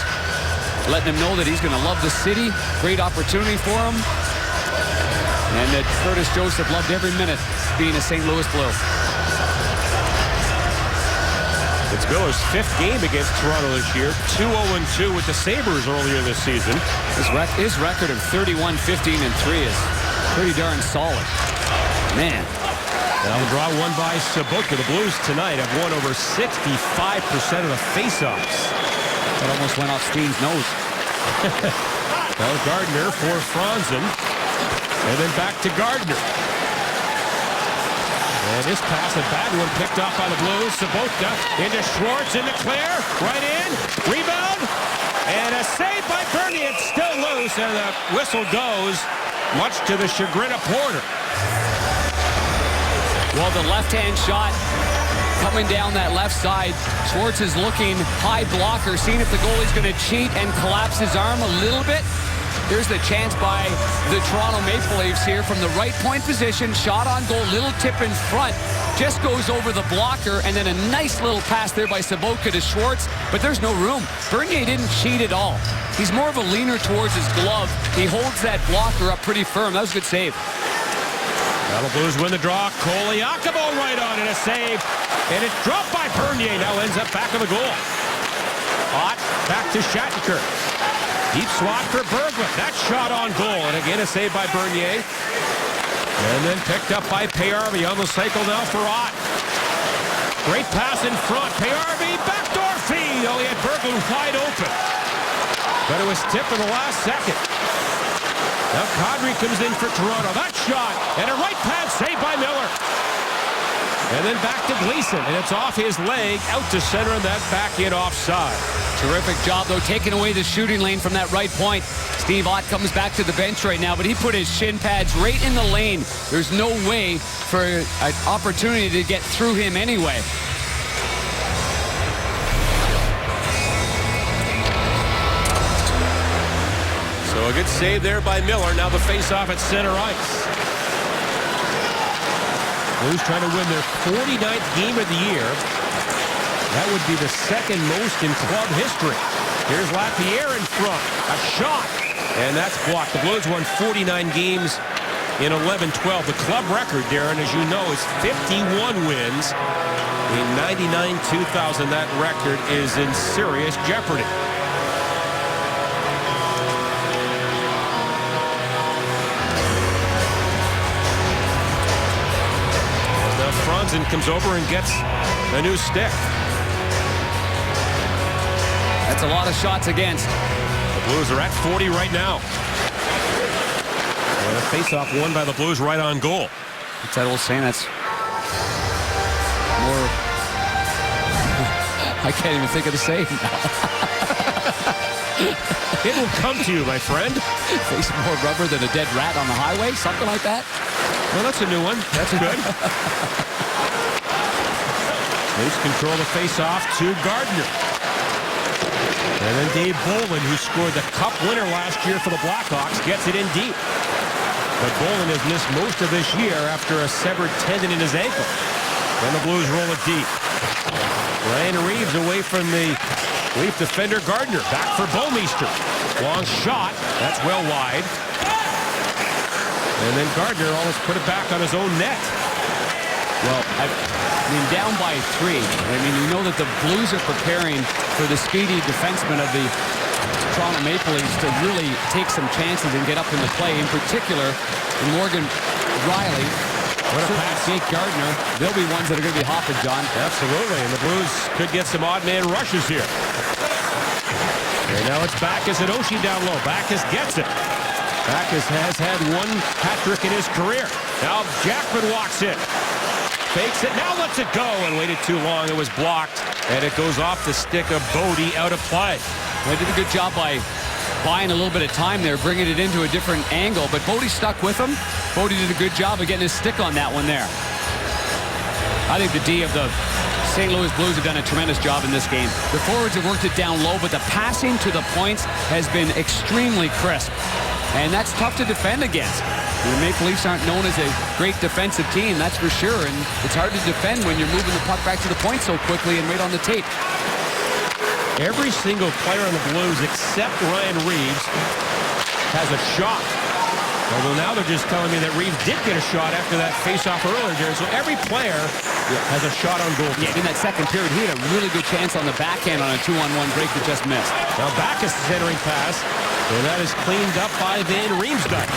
B: letting him know that he's going to love the city. Great opportunity for him. And that Curtis Joseph loved every minute being a St. Louis Blue.
A: It's Miller's fifth game against Toronto this year. 2-0-2 with the Sabres earlier this season.
B: His record of 31-15-3 is pretty darn solid. Man.
A: Now the draw won by Sobotka. The Blues tonight have won over 65% of the faceoffs.
B: That almost went off Steen's nose.
A: Now Gardner for Franzen. And then back to Gardner. And this pass, a bad one picked off by the Blues. Sobotka into Schwartz, into Claire. Right in. Rebound. And a save by Bernier. It's still loose. And the whistle goes, much to the chagrin of Porter.
B: Well, the left-hand shot coming down that left side. Schwartz is looking high blocker, seeing if the goalie's going to cheat and collapse his arm a little bit. Here's the chance by the Toronto Maple Leafs here from the right point position. Shot on goal, little tip in front. Just goes over the blocker, and then a nice little pass there by Sobotka to Schwartz, but there's no room. Bernier didn't cheat at all. He's more of a leaner towards his glove. He holds that blocker up pretty firm. That was a good save.
A: Now the Blues win the draw. Koliakovo right on and a save. And it's dropped by Bernier. Now ends up back of the goal. Ott back to Shattenkirk. Deep swat for Berglund. That shot on goal. And again a save by Bernier. And then picked up by Payarvi on the cycle now for Ott. Great pass in front. Payarvi, backdoor feed. Oh, he had Berglund wide open. But it was tipped in the last second. Now Kadri comes in for Toronto. That shot and a right pad saved by Miller. And then back to Gleason, and it's off his leg, out to center, and that back in offside.
B: Terrific job, though, taking away the shooting lane from that right point. Steve Ott comes back to the bench right now, but he put his shin pads right in the lane. There's no way for an opportunity to get through him anyway.
A: So a good save there by Miller. Now the face-off at center ice. Blues trying to win their 49th game of the year. That would be the second most in club history. Here's Lapierre in front. A shot. And that's blocked. The Blues won 49 games in 11-12. The club record, Darren, as you know, is 51 wins. In 99-2000, that record is in serious jeopardy. Franzen comes over and gets a new stick.
B: That's a lot of shots against.
A: The Blues are at 40 right now. And a face-off won by the Blues right on goal.
B: It's that old saying that's more... I can't even think of the saying now.
A: It will come to you, my friend.
B: Face more rubber than a dead rat on the highway, something like that.
A: Well, that's a new one. That's good. Blues control the face-off to Gardner. And then Dave Bolin, who scored the Cup winner last year for the Blackhawks, gets it in deep. But Bolin has missed most of this year after a severed tendon in his ankle. Then the Blues roll it deep. Ryan Reeves away from the Leaf defender Gardner. Back for Bouwmeester. Long shot. That's well wide. And then Gardner almost put it back on his own net.
B: Well, I mean, down by 3. I mean, you know that the Blues are preparing for the speedy defenseman of the Toronto Maple Leafs to really take some chances and get up in the play. In particular, Morgan Riley.
A: What a pass.
B: Jake Gardner. They'll be ones that are going to be hopping, John.
A: Absolutely. And the Blues could get some odd man rushes here. And now it's Backes and Oshie down low. Backes gets it. Backes has had one hat trick in his career. Now Jackman walks in. Fakes it, now lets it go, and waited too long. It was blocked, and it goes off the stick of Bodie out of play.
B: They did a good job by buying a little bit of time there, bringing it into a different angle, but Bodie stuck with him. Bodie did a good job of getting his stick on that one there. I think the D of the St. Louis Blues have done a tremendous job in this game. The forwards have worked it down low, but the passing to the points has been extremely crisp, and that's tough to defend against. The Maple Leafs aren't known as a great defensive team, that's for sure, and it's hard to defend when you're moving the puck back to the point so quickly and right on the tape.
A: Every single player on the Blues except Ryan Reeves has a shot. Although now they're just telling me that Reeves did get a shot after that face-off earlier, Jerry. So every player has a shot on goal.
B: Yeah, in that second period, he had a really good chance on the backhand on a 2-on-1 break that just missed.
A: Now Backes centering pass, and that is cleaned up by Van Riemsdyk.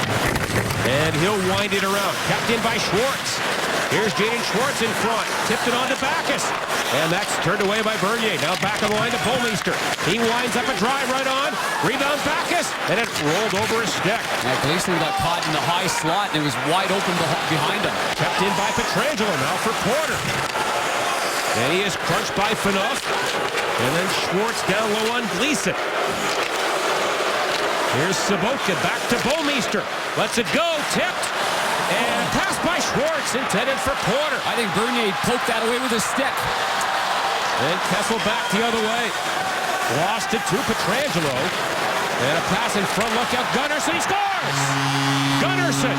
A: And he'll wind it around. Kept in by Schwartz. Here's Jaden Schwartz in front. Tipped it on to Backes. And that's turned away by Bernier. Now back on the line to Bouwmeester. He winds up a drive right on. Rebound Backes. And it rolled over his stick.
B: Yeah, Gleason got caught in the high slot, and it was wide open behind him.
A: Kept in by Pietrangelo. Now for Porter. And he is crunched by Phaneuf. And then Schwartz down low on Gleason. Here's Sobotka back to Bouwmeester. Lets it go. Tipped. And pass by Schwartz, intended for Porter.
B: I think Bernier poked that away with his stick.
A: And Kessel back the other way. Lost it to Pietrangelo. And a pass in front. Look out. Gunnarsson. He scores! Gunnarsson.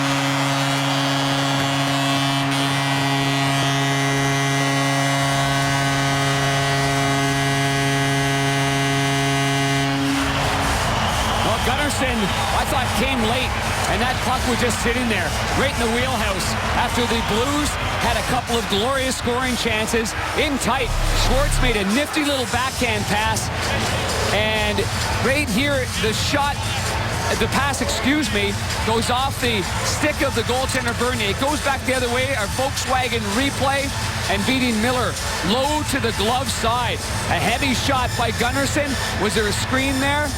B: Well, Gunnarsson, I thought came late. And that puck was just sitting there, right in the wheelhouse. After the Blues had a couple of glorious scoring chances in tight. Schwartz made a nifty little backhand pass. And right here, the pass, goes off the stick of the goaltender Bernier. It goes back the other way. Our Volkswagen replay. and beating Miller low to the glove side. A heavy shot by Gunnarsson. Was there a screen there?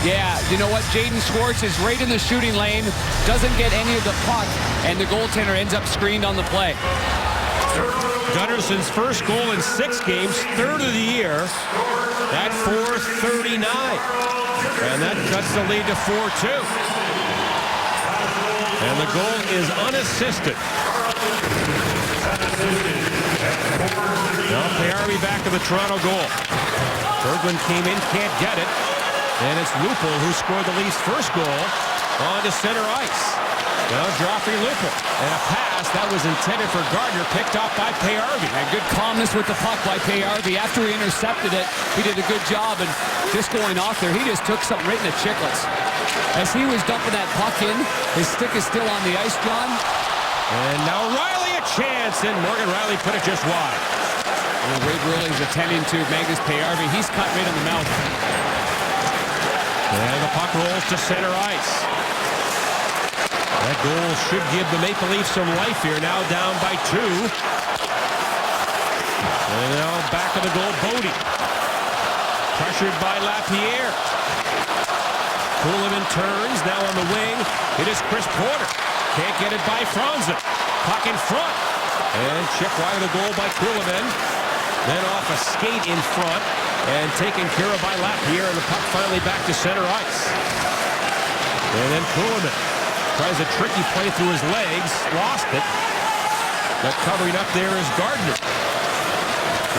B: Yeah, you know what? Jaden Schwartz is right in the shooting lane, doesn't get any of the puck, and the goaltender ends up screened on the play.
A: Gunnarsson's first goal in 6 games, third of the year, at .439. And that cuts the lead to 4-2. And the goal is unassisted. Now Payarvi back to the Toronto goal. Berglund came in, can't get it. And it's Lupul who scored the Leafs' first goal onto center ice. Now Joffrey Lupul. And a pass that was intended for Gardner, picked off by Payarvi.
B: And good calmness with the puck by Payarvi. After he intercepted it, he did a good job. And just going off there, he just took something right in the chicklets. As he was dumping that puck in, his stick is still on the ice, John.
A: And now Riley a chance, and Morgan Riley put it just wide.
B: And Wade Riley's attending to Magnus Payarvi. He's cut right in the mouth.
A: And the puck rolls to center ice. That goal should give the Maple Leafs some life here. Now down by 2. And now back of the goal, Bodie. Pressured by Lapierre. Kuhlman turns, now on the wing. It is Chris Porter. Can't get it by Franzen. Puck in front. And chip wide of the goal by Kuhlman. Then off a skate in front. And taken care of by Lapierre, and the puck finally back to center ice. And then Kuhlman tries a tricky play through his legs, lost it. But covering up there is Gardner.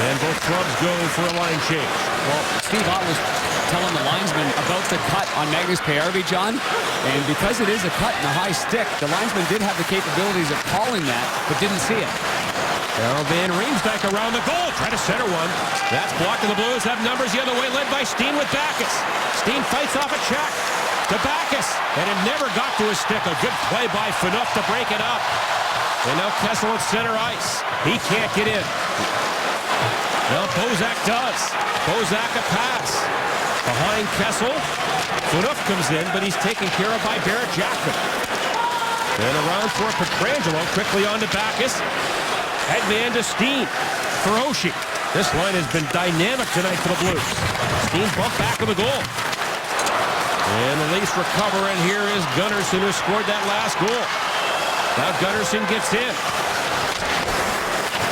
A: And both clubs go for a line change.
B: Well, Steve Ott was telling the linesman about the cut on Magnus Payarvi, John. And because it is a cut and a high stick, the linesman did have the capabilities of calling that, but didn't see it.
A: Now Van Riemsdyk around the goal. Try to center one. That's blocked, and the Blues have numbers the other way, led by Steen with Backes. Steen fights off a check to Backes, and it never got to his stick. A good play by Phaneuf to break it up. And now Kessel at center ice. He can't get in. Now Bozak does. Bozak a pass. Behind Kessel. Phaneuf comes in, but he's taken care of by Barrett Jackman. And around for Pietrangelo. Quickly on to Backes. Headman to Steen for Oshie. This line has been dynamic tonight for the Blues. Steen bumped back of the goal. And the Leafs recover, and here is Gunnarsson who scored that last goal. Now Gunnarsson gets in.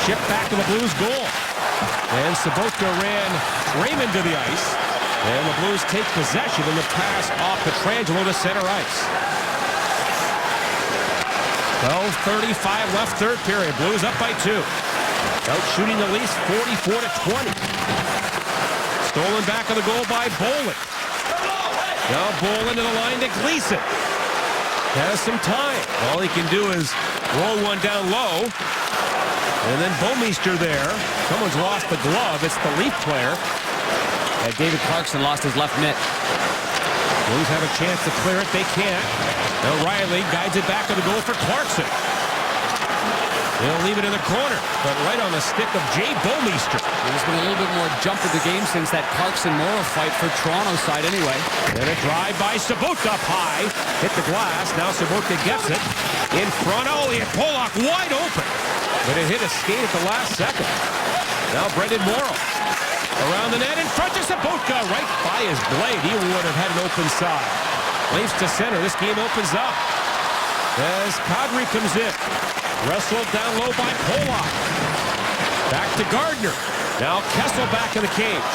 A: Chip back to the Blues goal. And Sobotka ran Raymond to the ice. And the Blues take possession in the pass off Pietrangelo to center ice. 12:35 left, third period. Blues up by 2. Out shooting the Leafs 44-20. Stolen back of the goal by Bolin. Now Bolin to the line to Gleason. Has some time. All he can do is roll one down low. And then Bouwmeester there. Someone's lost the glove. It's the Leaf player.
B: David Clarkson lost his left mitt.
A: Blues have a chance to clear it. They can't. Now Riley guides it back to the goal for Clarkson. They'll leave it in the corner, but right on the stick of Jay Bouwmeester.
B: There's been a little bit more jump of the game since that Clarkson-Morrow fight for Toronto's side anyway.
A: And a drive by Sobotka up high. Hit the glass. Now Sobotka gets it. In front, Elliott Pollock wide open. But it hit a skate at the last second. Now Brendan Morrow. Around the net in front to Sobotka. Right by his blade. He would have had an open side. Leafs to center. This game opens up. As Kadri comes in. Wrestled down low by Pollock. Back to Gardner. Now Kessel back in the cage.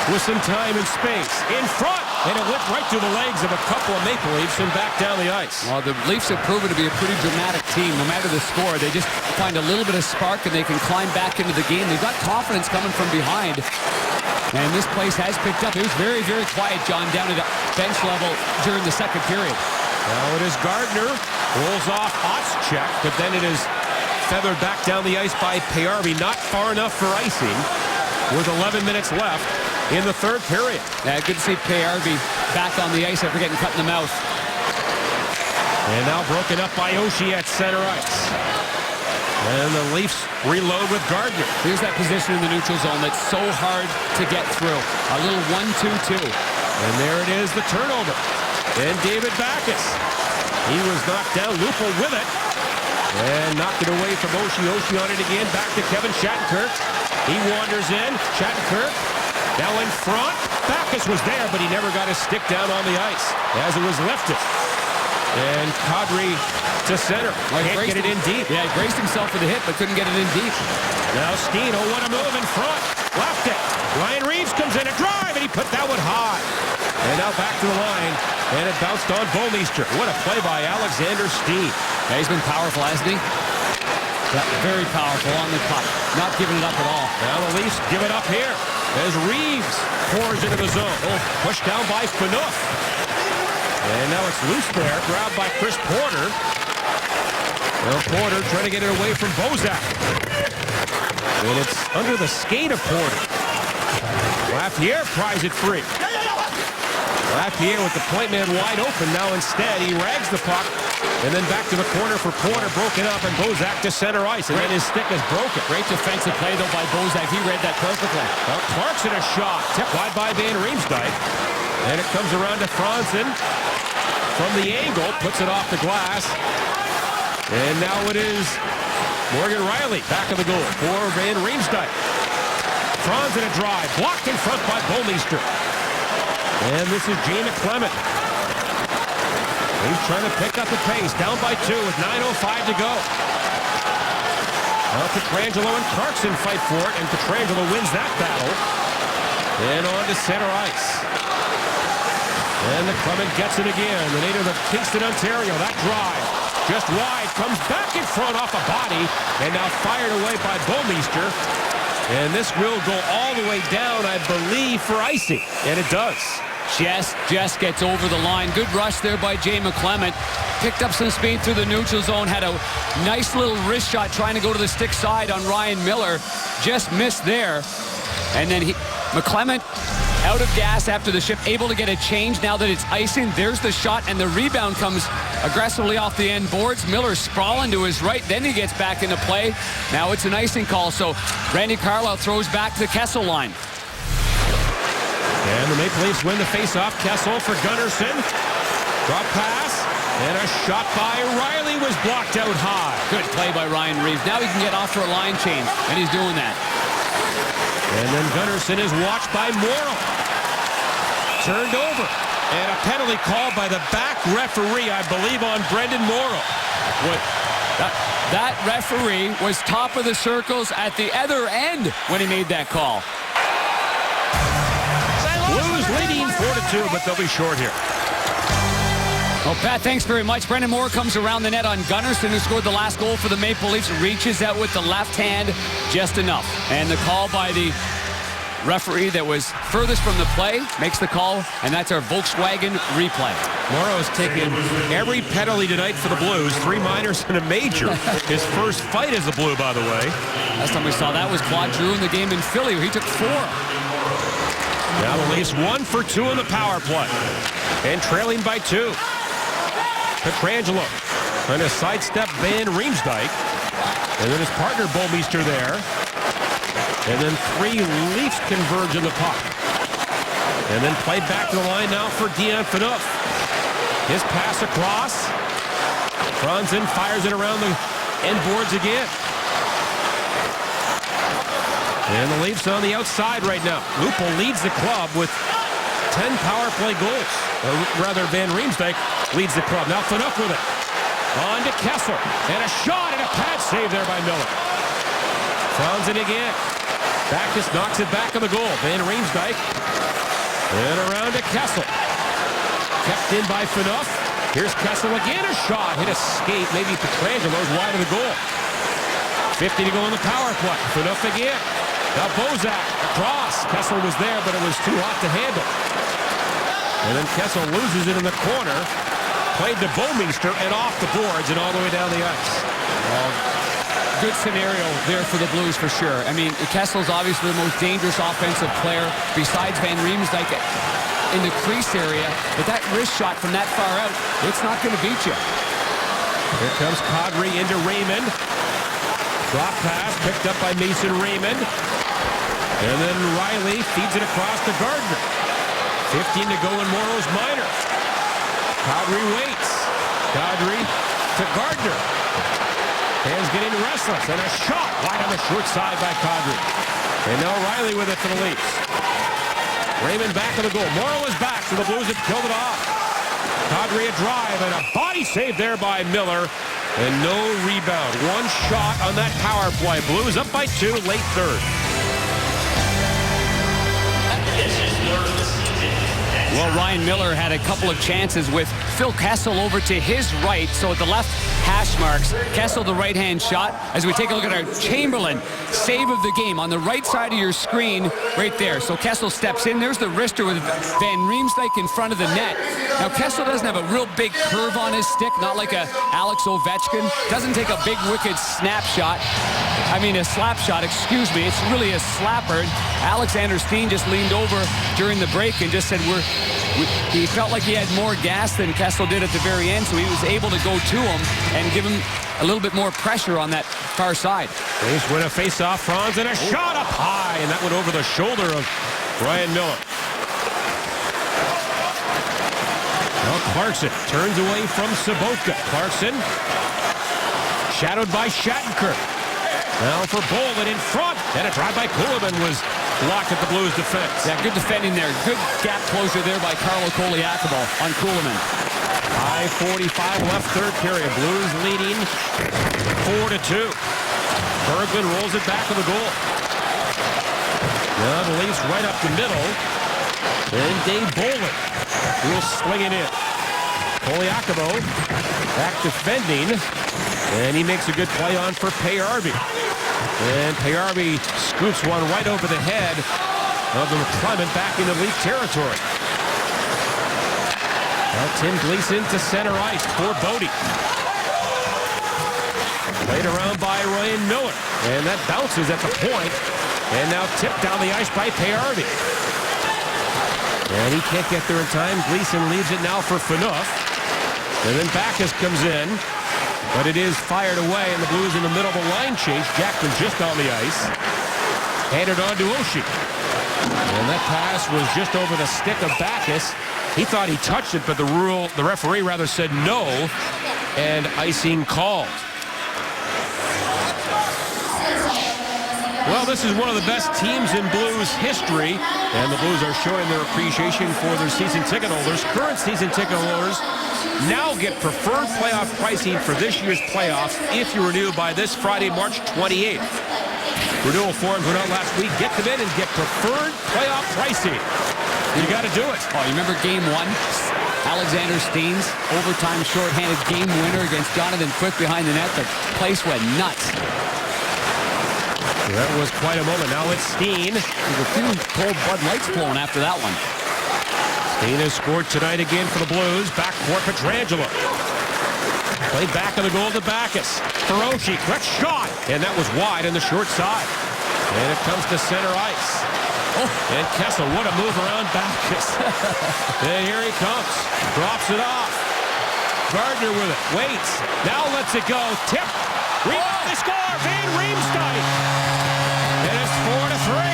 A: With some time and space. In front. And it went right through the legs of a couple of Maple Leafs and back down the ice.
B: Well, the Leafs have proven to be a pretty dramatic team. No matter the score, they just find a little bit of spark and they can climb back into the game. They've got confidence coming from behind. And this place has picked up. It was very, very quiet, John, down at the bench level during the second period.
A: Now it is Gardner. Rolls off Ott's check, but then it is feathered back down the ice by Payarvi. Not far enough for icing with 11 minutes left in the third period.
B: Yeah, good to see Payarvi back on the ice after getting cut in the mouth.
A: And now broken up by Oshie at center ice. And the Leafs reload with Gardner.
B: Here's that position in the neutral zone that's so hard to get through. A little 1-2-2.
A: And there it is, the turnover. And David Backes. He was knocked down. Lupul with it. And knocked it away from Oshie. Oshie on it again. Back to Kevin Shattenkirk. He wanders in. Shattenkirk now in front. Backus was there, but he never got his stick down on the ice as it was lifted. And Kadri to center. Can't get it in deep.
B: Yeah, he braced himself for the hit, but couldn't get it in deep.
A: Now Steen, oh, what a move in front. Left it. Ryan Reeves comes in a drive, and he put that one high. And now back to the line, and it bounced on Bouwmeester. What a play by Alexander Steen.
B: Yeah, he's been powerful, hasn't he? Yeah, very powerful on the puck. Not giving it up at all.
A: Now the Leafs give it up here as Reeves pours into the zone. Oh, pushed down by Phaneuf. And now it's loose there, grabbed by Chris Porter. Well, Porter trying to get it away from Bozak. And it's under the skate of Porter. Lafayette pries it free. Lafayette with the point man wide open. Now instead, he rags the puck. And then back to the corner for Porter. Broken up, and Bozak to center ice. And then his stick is broken.
B: Great defensive play, though, by Bozak. He read that perfectly.
A: Well, Clarkson a shot. Tipped wide by Van Riemsdyk. And it comes around to Franzen. From the angle, puts it off the glass. And now it is Morgan Riley back of the goal for Van Riemsdyk. Franzen a drive. Blocked in front by Bouwmeester. And this is Jay McClement. He's trying to pick up the pace. Down by 2 with 9:05 to go. Now Pietrangelo and Clarkson fight for it, and Pietrangelo wins that battle. And on to center ice. And the Clement gets it again. The native of Kingston, Ontario. That drive just wide. Comes back in front off a body. And now fired away by Bouwmeester. And this will go all the way down, I believe, for icing. And it does.
B: Just gets over the line. Good rush there by Jay McClement. Picked up some speed through the neutral zone. Had a nice little wrist shot trying to go to the stick side on Ryan Miller. Just missed there. And then McClement out of gas after the shift, able to get a change now that it's icing. There's the shot, and the rebound comes aggressively off the end boards. Miller sprawling to his right, then he gets back into play. Now it's an icing call, so Randy Carlyle throws back to the Kessel line.
A: And the Maple Leafs win the faceoff. Kessel for Gunnarsson. Drop pass, and a shot by Riley was blocked out high.
B: Good play by Ryan Reeves. Now he can get off for a line change, and he's doing that.
A: And then Gunnarsson is watched by Morrow. Turned over. And a penalty called by the back referee, I believe, on Brendan Morrow.
B: That referee was top of the circles at the other end when he made that call.
A: Blues leading 4-2, but they'll be short here.
B: Well, Pat, thanks very much. Brendan Moore comes around the net on Gunnarsson, who scored the last goal for the Maple Leafs. Reaches out with the left hand just enough. And the call by the referee that was furthest from the play makes the call, and that's our Volkswagen replay.
A: Morrow's taken every penalty tonight for the Blues. 3 minors and a major. His first fight as a Blue, by the way.
B: Last time we saw that was Claude Giroux in the game in Philly, where he took 4.
A: Now the Leafs 1 for 2 in the power play. And trailing by 2. Pietrangelo trying to sidestep Van Riemsdyk. And then his partner Bouwmeester there. And then 3 Leafs converge in the puck. And then played back to the line now for Dion Phaneuf. His pass across. Franzen fires it around the end boards again. And the Leafs on the outside right now. Lupul leads the club with 10 power play goals. Or rather, Van Riemsdyk leads the club. Now Phaneuf with it. On to Kessel. And a shot and a pad save there by Miller. Franzen again. Backus knocks it back on the goal. Van Riemsdyk. And around to Kessel. Kept in by Phaneuf. Here's Kessel again. A shot. Hit a skate. Maybe Pietrangelo's wide of the goal. 50 to go in the power play. Phaneuf again. Now Bozak across. Kessel was there, but it was too hot to handle. And then Kessel loses it in the corner. Played to Bouwmeester and off the boards and all the way down the ice.
B: Good scenario there for the Blues for sure. I mean, Kessel's obviously the most dangerous offensive player besides Van Riemsdyk in the crease area. But that wrist shot from that far out, it's not going to beat you.
A: Here comes Kadri into Raymond. Drop pass picked up by Mason Raymond. And then Riley feeds it across to Gardner. 15 to go in Morrow's minor. Kadri waits. Kadri to Gardner. restless, and a shot wide on the short side by Kadri. And now Riley with it for the Leafs. Raymond back of the goal. Morrow is back, so the Blues have killed it off. Kadri a drive, and a body save there by Miller. And no rebound. One shot on that power play. Blues up by 2, late third.
B: Well, Ryan Miller had a couple of chances with Phil Kessel over to his right. So at the left hash marks, Kessel the right-hand shot. As we take a look at our Chamberlain save of the game on the right side of your screen right there. So Kessel steps in. There's the wrister with Van Riemsdyk in front of the net. Now Kessel doesn't have a real big curve on his stick, not like a Alex Ovechkin. Doesn't take a big wicked snapshot. I mean a slap shot, excuse me. It's really a slapper. Alexander Steen just leaned over during the break and just said he felt like he had more gas than Kessel did at the very end, so he was able to go to him and give him a little bit more pressure on that far side.
A: Leafs win a face-off, Franz, and a shot up high, and that went over the shoulder of Ryan Miller. Now Clarkson turns away from Sobotka. Clarkson shadowed by Shattenkirk. Now for Bolin in front, and a drive by Kuhlman was blocked at the Blues defense.
B: Yeah, good defending there. Good gap closure there by Carlo Koliakovo on Kuhlman.
A: 5:45 left third period. Blues leading 4-2. Berglund rolls it back to the goal. Now the Leafs right up the middle. And Dave Bolin will sling it in. Koliakovo back defending. And he makes a good play on for Payarby. And Payarby scoops one right over the head of the McClement back into Leaf territory. Now Tim Gleason to center ice for Bodie. Played around by Ryan Miller. And that bounces at the point. And now tipped down the ice by Payarby. And he can't get there in time. Gleason leaves it now for Phaneuf. And then Backes comes in. But it is fired away, and the Blues in the middle of a line change. Jackman just on the ice. Handed on to Oshie. And that pass was just over the stick of Backes. He thought he touched it, but the referee rather said no, and icing called. Well, this is one of the best teams in Blues history, and the Blues are showing their appreciation for their season ticket holders. Current season ticket holders now get preferred playoff pricing for this year's playoffs if you renew by this Friday, March 28th. Renewal forms went out last week. Get them in and get preferred playoff pricing. You got to do it.
B: Oh, you remember game 1? Alexander Steen's overtime shorthanded game winner against Jonathan Quick behind the net. The place went nuts.
A: That was quite a moment. Now it's Steen.
B: There's a few cold Bud Lights flowing after that one.
A: Steen has scored tonight again for the Blues. Backcourt Pietrangelo. Played back of the goal to Backes. Hiroshi, quick shot. And that was wide on the short side. And it comes to center ice. Oh. And Kessel, what a move around Backes. And here he comes. Drops it off. Gardner with it. Waits. Now lets it go. Tip. Rebound. They score. Van Riemsdyk. And it's 4-3.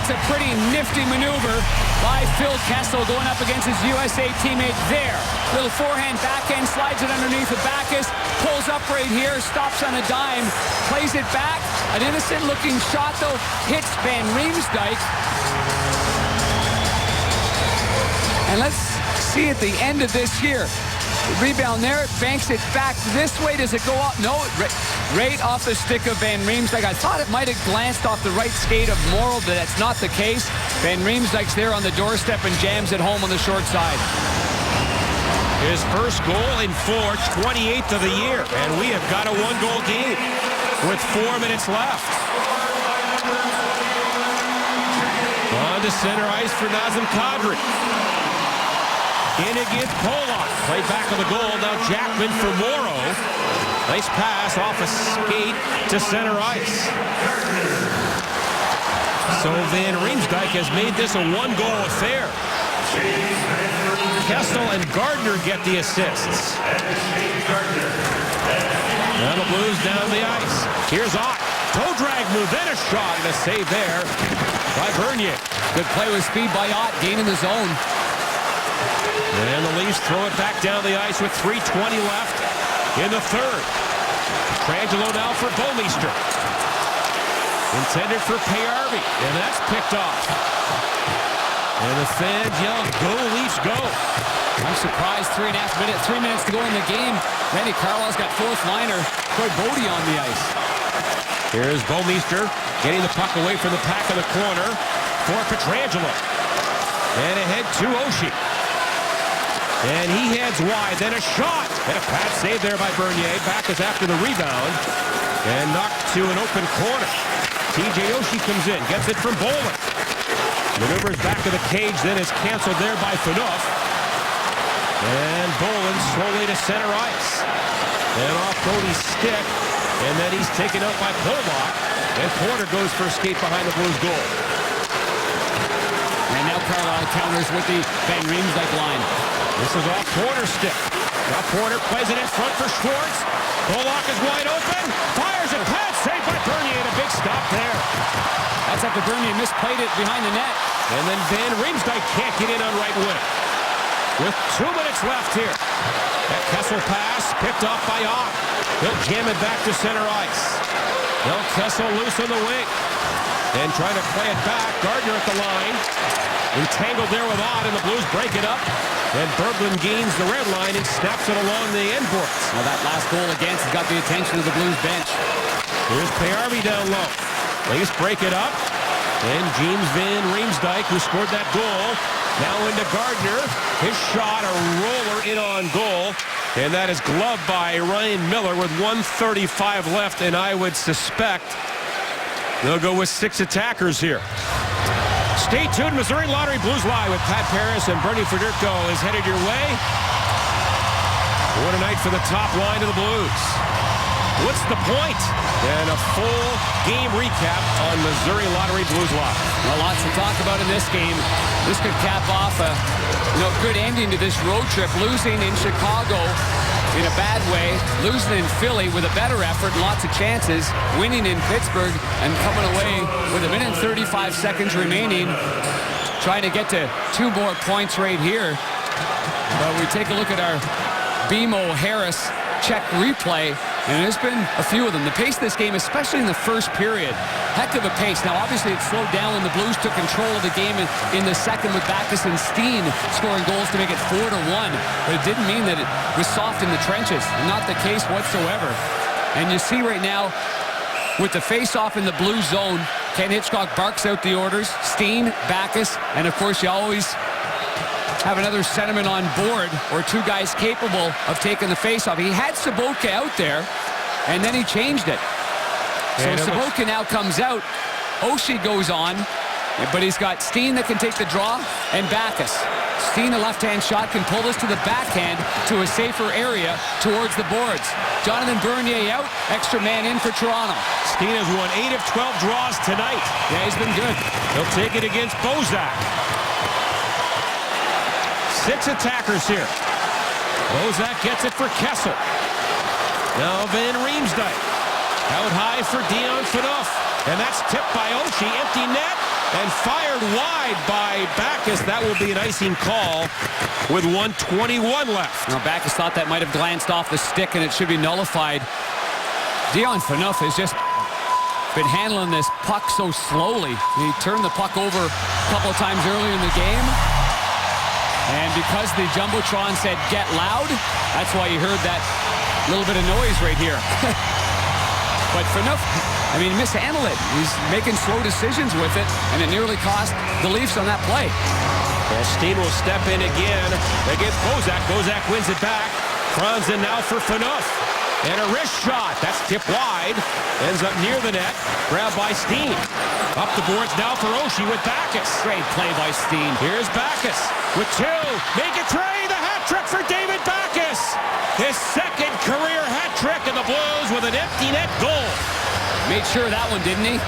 B: A pretty nifty maneuver by Phil Kessel going up against his USA teammate there. Little forehand backhand, slides it underneath of Backes, pulls up right here, stops on a dime, plays it back. An innocent looking shot though, hits Van Riemsdyk. And let's see at the end of this here. Rebound there, banks it back this way. Does it go up? No, right off the stick of Van Riemsdyk. I thought it might have glanced off the right skate of Morrow, but that's not the case. Van Riemsdyk's there on the doorstep and jams it home on the short side.
A: His first goal in 28th of the year, and we have got a one-goal game with 4 minutes left. On to center ice for Nazem Kadri. In against Polak. Played back of the goal. Now Jackman for Morrow. Nice pass off a skate to center ice. So Van Riemsdyk has made this a one-goal affair. Kessel and Gardner get the assists. Now the Blues down the ice. Here's Ott. toe drag move, then a shot, and a save there by Bernier.
B: Good play with speed by Ott, gaining the zone.
A: And the Leafs throw it back down the ice with 3:20 left in the third. Trangelo now for Bouwmeester. Intended for Payarvi, and that's picked off. And the fans yell, "Go Leafs, go!"
B: I'm surprised 3 minutes to go in the game. Randy Carlisle's got fourth liner Troy Bodie on the ice.
A: Here's Bouwmeester getting the puck away from the pack in the corner for Pietrangelo. And ahead to Oshie. And he heads wide, then a shot. And a pad save there by Bernier. Backus after the rebound. And knocked to an open corner. TJ Oshie comes in, gets it from Bolin. Maneuvers back to the cage, then is canceled there by Phaneuf. And Bolin slowly to center ice. And off Cody's stick. And then he's taken out by Pollock. And Porter goes for a skate behind the Blues goal.
B: And now Carlisle counters with the Van Riemsdyk line.
A: This is off Porter's stick. Now Porter plays it in front for Schwartz. Pollock is wide open. Fires a pass. Saved by Bernier. And a big stop there.
B: That's after Bernier misplayed it behind the net.
A: And then Van Riemsdyk can't get in on right wing. With 2 minutes left here. That Kessel pass picked off by Ott. He'll jam it back to center ice. Now Kessel loose on the wing. And trying to play it back. Gardner at the line. Entangled there with Ott, and the Blues break it up. And Berglund gains the red line and snaps it along the end boards.
B: Now that last goal against has got the attention of the Blues bench.
A: Here's Payarvi down low. Leafs break it up. And James Van Riemsdyk, who scored that goal, now into Gardner. His shot, a roller in on goal. And that is gloved by Ryan Miller with 1:35 left. And I would suspect they'll go with 6 attackers here. Stay tuned. Missouri Lottery Blues Live with Pat Paris and Bernie Federko is headed your way. What a night for the top line of the Blues. What's the point? And a full game recap on Missouri Lottery Blues Live.
B: Well, lots to talk about in this game. This could cap off a good ending to this road trip. Losing in Chicago in a bad way, losing in Philly with a better effort, lots of chances, winning in Pittsburgh, and coming away with 1 minute and 35 seconds remaining, trying to get to 2 more points right here. But we take a look at our BMO Harris check replay, and there's been a few of them. The pace of this game, especially in the first period, heck of a pace. Now, obviously, it slowed down when the Blues took control of the game in the second with Backus and Steen scoring goals to make it 4-1. But it didn't mean that it was soft in the trenches. Not the case whatsoever. And you see right now, with the face-off in the Blue zone, Ken Hitchcock barks out the orders. Steen, Backus, and of course, you always have another centerman on board or 2 guys capable of taking the face-off. He had Sobotka out there, and then he changed it. So Sobotka now comes out. Oshie goes on, but he's got Steen that can take the draw, and Backus. Steen, a left-hand shot, can pull this to the backhand to a safer area towards the boards. Jonathan Bernier out, extra man in for Toronto.
A: Steen has won 8 of 12 draws tonight.
B: Yeah, he's been good.
A: He'll take it against Bozak. 6 attackers here. Bozak gets it for Kessel. Now Van Riemsdyk. Out high for Dion Phaneuf. And that's tipped by Oshie. Empty net. And fired wide by Backus. That will be an icing call with 1:21 left.
B: Now Backus thought that might have glanced off the stick and it should be nullified. Dion Phaneuf has just been handling this puck so slowly. He turned the puck over a couple of times earlier in the game. And because the Jumbotron said, "Get loud," that's why you heard that little bit of noise right here. But Phaneuf, mishandled it. He's making slow decisions with it, and it nearly cost the Leafs on that play.
A: Well, Steen will step in again against Bozak. Bozak wins it back. Franzen now for Phaneuf. And a wrist shot. That's tipped wide. Ends up near the net. Grabbed by Steen. Up the boards now for Oshie with Backus.
B: Great play by Steen.
A: Here's Backus with 2. Make it 3. The hat trick for David Backus. His second career hat trick in the Blues with an empty net goal.
B: Made sure of that one, didn't he?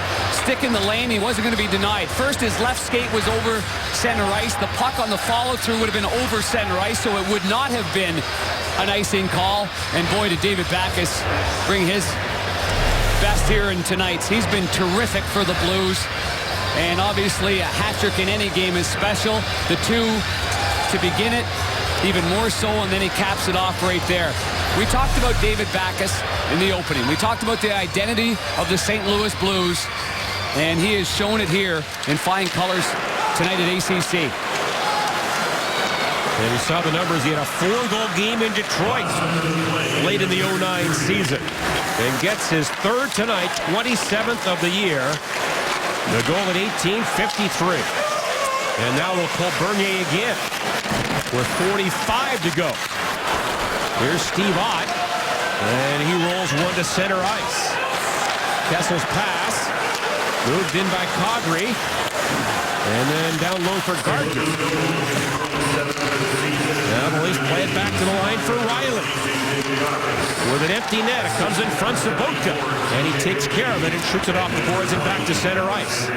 B: Stick in the lane. He wasn't going to be denied. First, his left skate was over center ice. The puck on the follow-through would have been over center ice, so it would not have been an icing call. And boy, did David Backus bring his best here in tonight's. He's been terrific for the Blues. And obviously a hat trick in any game is special. The two to begin it, even more so, and then he caps it off right there. We talked about David Backes in the opening. We talked about the identity of the St. Louis Blues, and he has shown it here in fine colors tonight at ACC.
A: And we saw the numbers. He had a 4-goal game in Detroit late in the 09 season. And gets his third tonight, 27th of the year. The goal at 18:53. And now we'll call Bernier again with 45 to go. Here's Steve Ott. And he rolls one to center ice. Kessel's pass. Moved in by Kadri. And then down low for Gardner. Now the Leafs play it back to the line for Riley. With an empty net, it comes in front of Sabotka. And he takes care of it and shoots it off the boards and back to center ice.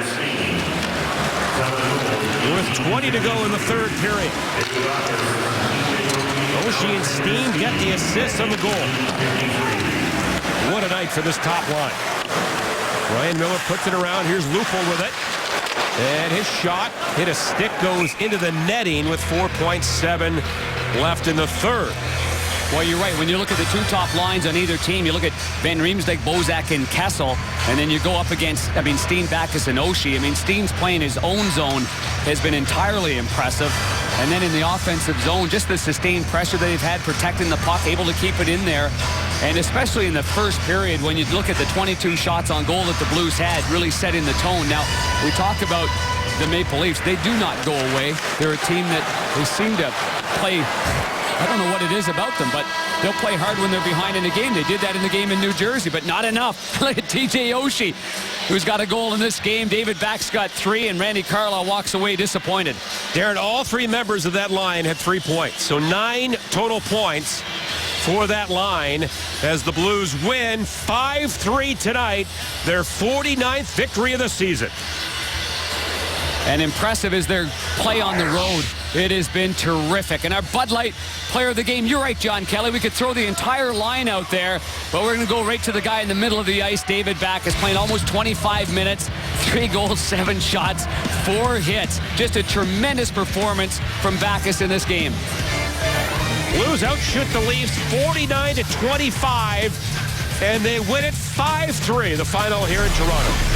A: With 20 to go in the third period. Oshie and Steen get the assist on the goal. What a night for this top line. Ryan Miller puts it around. Here's Lupul with it. And his shot hit a stick, goes into the netting with 4.7 left in the third.
B: Well, you're right. When you look at the two top lines on either team, you look at Van Riemsdyk, Bozak, and Kessel, and then you go up against, Steen, Backes, and Oshie. Steen's playing his own zone has been entirely impressive. And then in the offensive zone, just the sustained pressure that they've had protecting the puck, able to keep it in there. And especially in the first period, when you look at the 22 shots on goal that the Blues had, really setting the tone. Now, we talk about the Maple Leafs. They do not go away. They're a team that they seem to play, I don't know what it is about them, but they'll play hard when they're behind in the game. They did that in the game in New Jersey, but not enough. Look at TJ Oshie, who's got a goal in this game. David Backes got 3, and Randy Carlyle walks away disappointed.
A: Darren, all 3 members of that line had 3 points. So 9 total points for that line as the Blues win 5-3 tonight, their 49th victory of the season.
B: And impressive is their play on the road. It has been terrific. And our Bud Light player of the game, you're right, John Kelly. We could throw the entire line out there, but we're going to go right to the guy in the middle of the ice, David Backes, playing almost 25 minutes, 3 goals, 7 shots, 4 hits. Just a tremendous performance from Backes in this game.
A: Blues outshoot the Leafs 49-25, and they win it 5-3, the final here in Toronto.